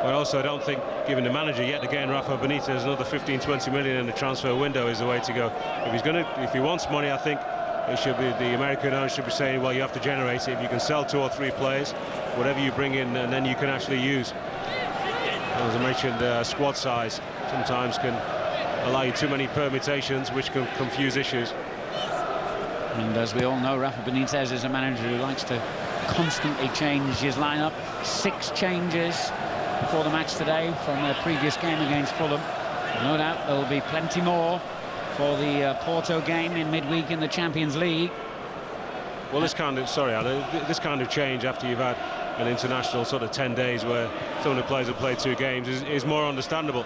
But also, I don't think giving the manager yet again, Rafa Benitez, another 15-20 million in the transfer window is the way to go. If he wants money, I think it should be the American owner should be saying, well, you have to generate it. If you can sell 2 or 3 players, whatever you bring in, and then you can actually use. As I mentioned, squad size sometimes can allow you too many permutations, which can confuse issues. And as we all know, Rafa Benitez is a manager who likes to constantly change his lineup. 6 changes before the match today from their previous game against Fulham. No doubt there will be plenty more for the Porto game in midweek in the Champions League. Well, this kind of change after you've had an international sort of 10 days where some of the players have played 2 games is more understandable,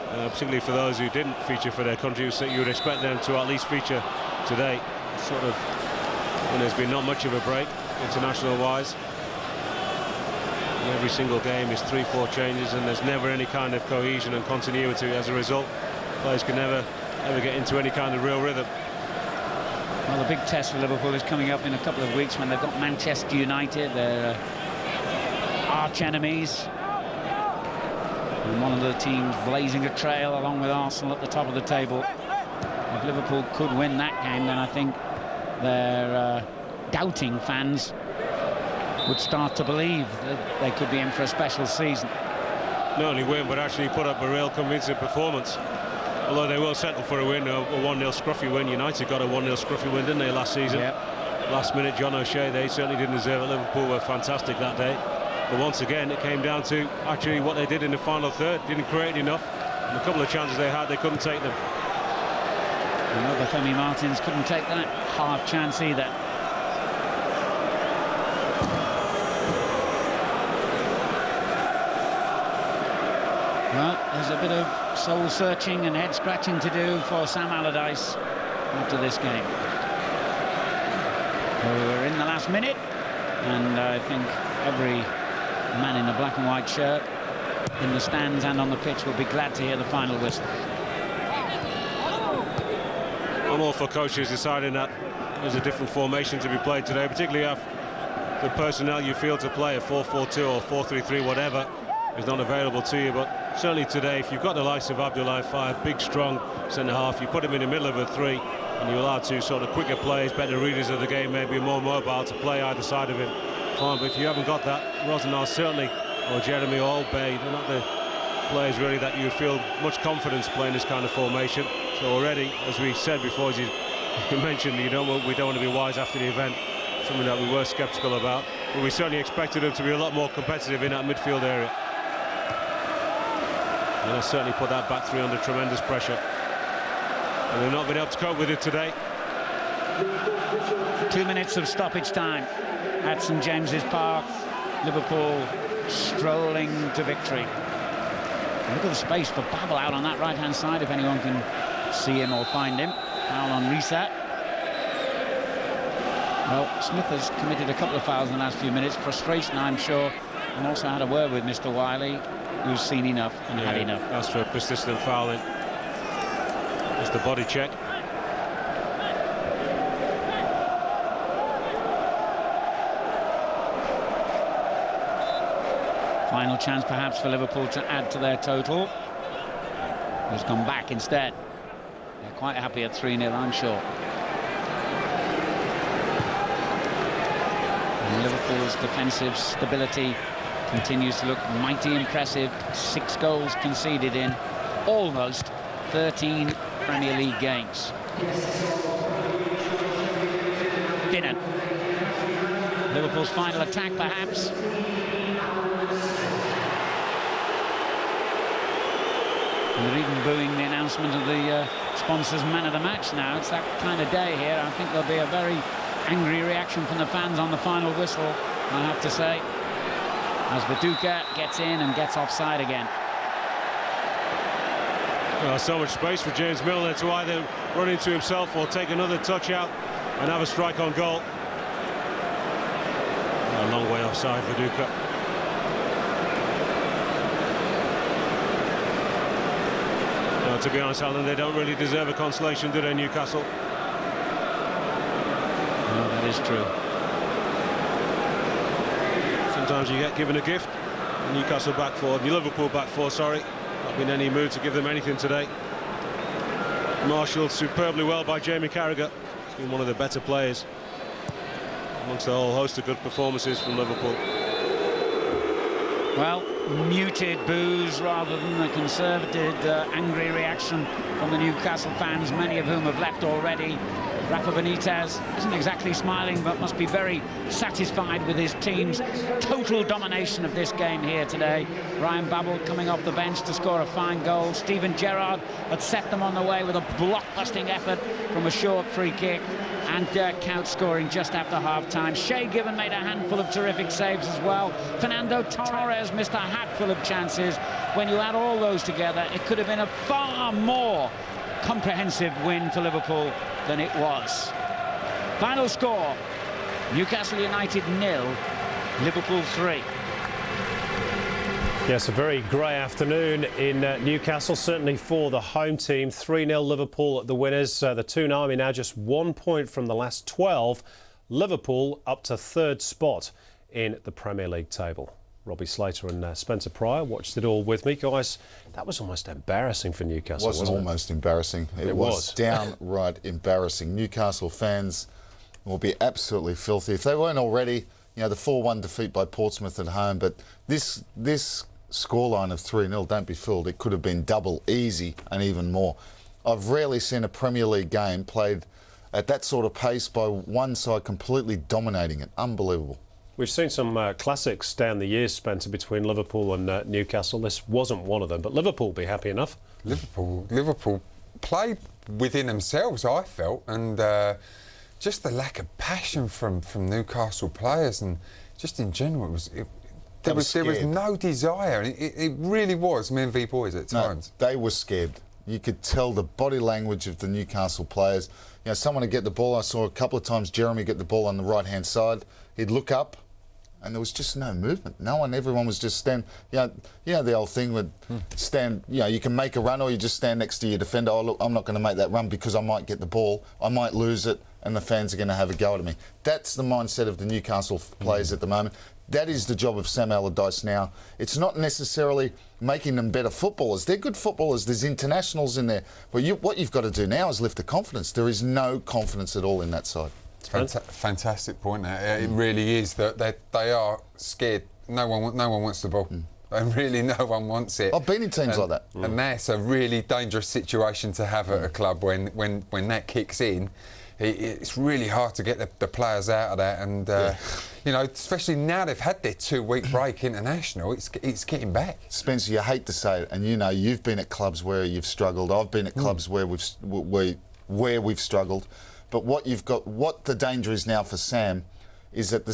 particularly for those who didn't feature for their country. So you would expect them to at least feature today, sort of, when there's been not much of a break international-wise. Every single game is 3-4 changes, and there's never any kind of cohesion and continuity as a result. Players can never ever get into any kind of real rhythm. Well, the big test for Liverpool is coming up in a couple of weeks when they've got Manchester United, their arch enemies, and one of the teams blazing a trail along with Arsenal at the top of the table. If Liverpool could win that game, then I think their doubting fans would start to believe that they could be in for a special season. Not only win, but actually put up a real convincing performance. Although they will settle for a win, a 1-0 scruffy win. United got a 1-0 scruffy win, didn't they, last season? Yep. Last minute, John O'Shea, they certainly didn't deserve it. Liverpool were fantastic that day. But once again, it came down to actually what they did in the final third. Didn't create enough. And a couple of chances they had, they couldn't take them. And Femi Martins couldn't take that half chance either. Well, there's a bit of soul-searching and head-scratching to do for Sam Allardyce after this game. We're in the last minute, and I think every man in a black and white shirt in the stands and on the pitch will be glad to hear the final whistle. I'm all for coaches deciding that there's a different formation to be played today, particularly if the personnel you feel to play, a 4-4-2 or 4-3-3, whatever, is not available to you. But certainly today, if you've got the likes of Abdoulaye Faye, big, strong centre-half, you put him in the middle of a three, and you allow two sort of quicker players, better readers of the game, maybe more mobile to play either side of him. Fine, but if you haven't got that, Rosenau certainly, or Jeremy or Bay, they're not the players really that you feel much confidence playing this kind of formation. So already, as we said before, as you mentioned, we don't want to be wise after the event, something that we were sceptical about, but we certainly expected them to be a lot more competitive in that midfield area. And they certainly put that back three under tremendous pressure. And they've not been able to cope with it today. 2 minutes of stoppage time at St James's Park. Liverpool strolling to victory. And look at the space for Babel out on that right-hand side, if anyone can see him or find him. Foul on reset. Well, Smith has committed a couple of fouls in the last few minutes. Frustration, I'm sure, and also had a word with Mr. Wiley, who's seen enough and had enough. That's for a persistent fouling. It's the body check. Final chance perhaps for Liverpool to add to their total. Has gone back instead. They're quite happy at 3-0, I'm sure. And Liverpool's defensive stability continues to look mighty impressive. 6 goals conceded in almost 13 Premier League games. Dinner. Liverpool's final attack, perhaps. And they're even booing the announcement of the sponsors' man of the match now. It's that kind of day here. I think there'll be a very angry reaction from the fans on the final whistle, I have to say, as Viduka gets in and gets offside again. Well, so much space for James Milner to either run into himself or take another touch out and have a strike on goal. A long way offside for Viduka. No, to be honest, Alan, they don't really deserve a consolation, do they, Newcastle? No, that is true. Sometimes you get given a gift. Newcastle back four, Liverpool back four, sorry. Not been any mood to give them anything today. Marshalled superbly well by Jamie Carragher. He's been one of the better players amongst a whole host of good performances from Liverpool. Well, muted boos rather than a concerted, angry reaction from the Newcastle fans, many of whom have left already. Rafa Benitez isn't exactly smiling, but must be very satisfied with his team's total domination of this game here today. Ryan Babel coming off the bench to score a fine goal. Steven Gerrard had set them on the way with a block-busting effort from a short free kick. And Dirk Kuyt scoring just after half-time. Shay Given made a handful of terrific saves as well. Fernando Torres missed a hatful of chances. When you add all those together, it could have been a far more comprehensive win for Liverpool than it was. Final score, Newcastle United 0, Liverpool 3. Yes, a very grey afternoon in Newcastle, certainly for the home team. 3-0 Liverpool at the winners. The Toon Army now just 1 point from the last 12. Liverpool up to third spot in the Premier League table. Robbie Slater and Spencer Pryor watched it all with me. Guys, that was almost embarrassing for Newcastle, wasn't it? Almost embarrassing. It was downright embarrassing. Newcastle fans will be absolutely filthy. If they weren't already, you know, the 4-1 defeat by Portsmouth at home, but this scoreline of 3-0, don't be fooled, it could have been double, easy and even more. I've rarely seen a Premier League game played at that sort of pace by one side completely dominating it. Unbelievable. We've seen some classics down the years, Spencer, between Liverpool and Newcastle. This wasn't one of them, but Liverpool will be happy enough. Liverpool played within themselves, I felt, and just the lack of passion from Newcastle players, and just in general, there was no desire. It really was men v boys at times. No, they were scared. You could tell the body language of the Newcastle players. You know, someone would get the ball. I saw a couple of times Jeremy get the ball on the right-hand side. He'd look up, and there was just no movement. Everyone was just stand. You know the old thing would stand. You know, you can make a run, or you just stand next to your defender. Oh look, I'm not going to make that run because I might get the ball. I might lose it, and the fans are going to have a go at me. That's the mindset of the Newcastle players at the moment. That is the job of Sam Allardyce now. It's not necessarily making them better footballers. They're good footballers. There's internationals in there. But what you've got to do now is lift the confidence. There is no confidence at all in that side. Fantastic point. It really is that they are scared. No one wants the ball. And really, no one wants it. I've been in teams like that. And that's a really dangerous situation to have at a club when that kicks in. It's really hard to get the players out of that, and you know, especially now they've had their 2-week break international. It's getting back. Spencer, you hate to say it, and you know you've been at clubs where you've struggled. I've been at clubs where we've struggled. But what the danger is now for Sam is that the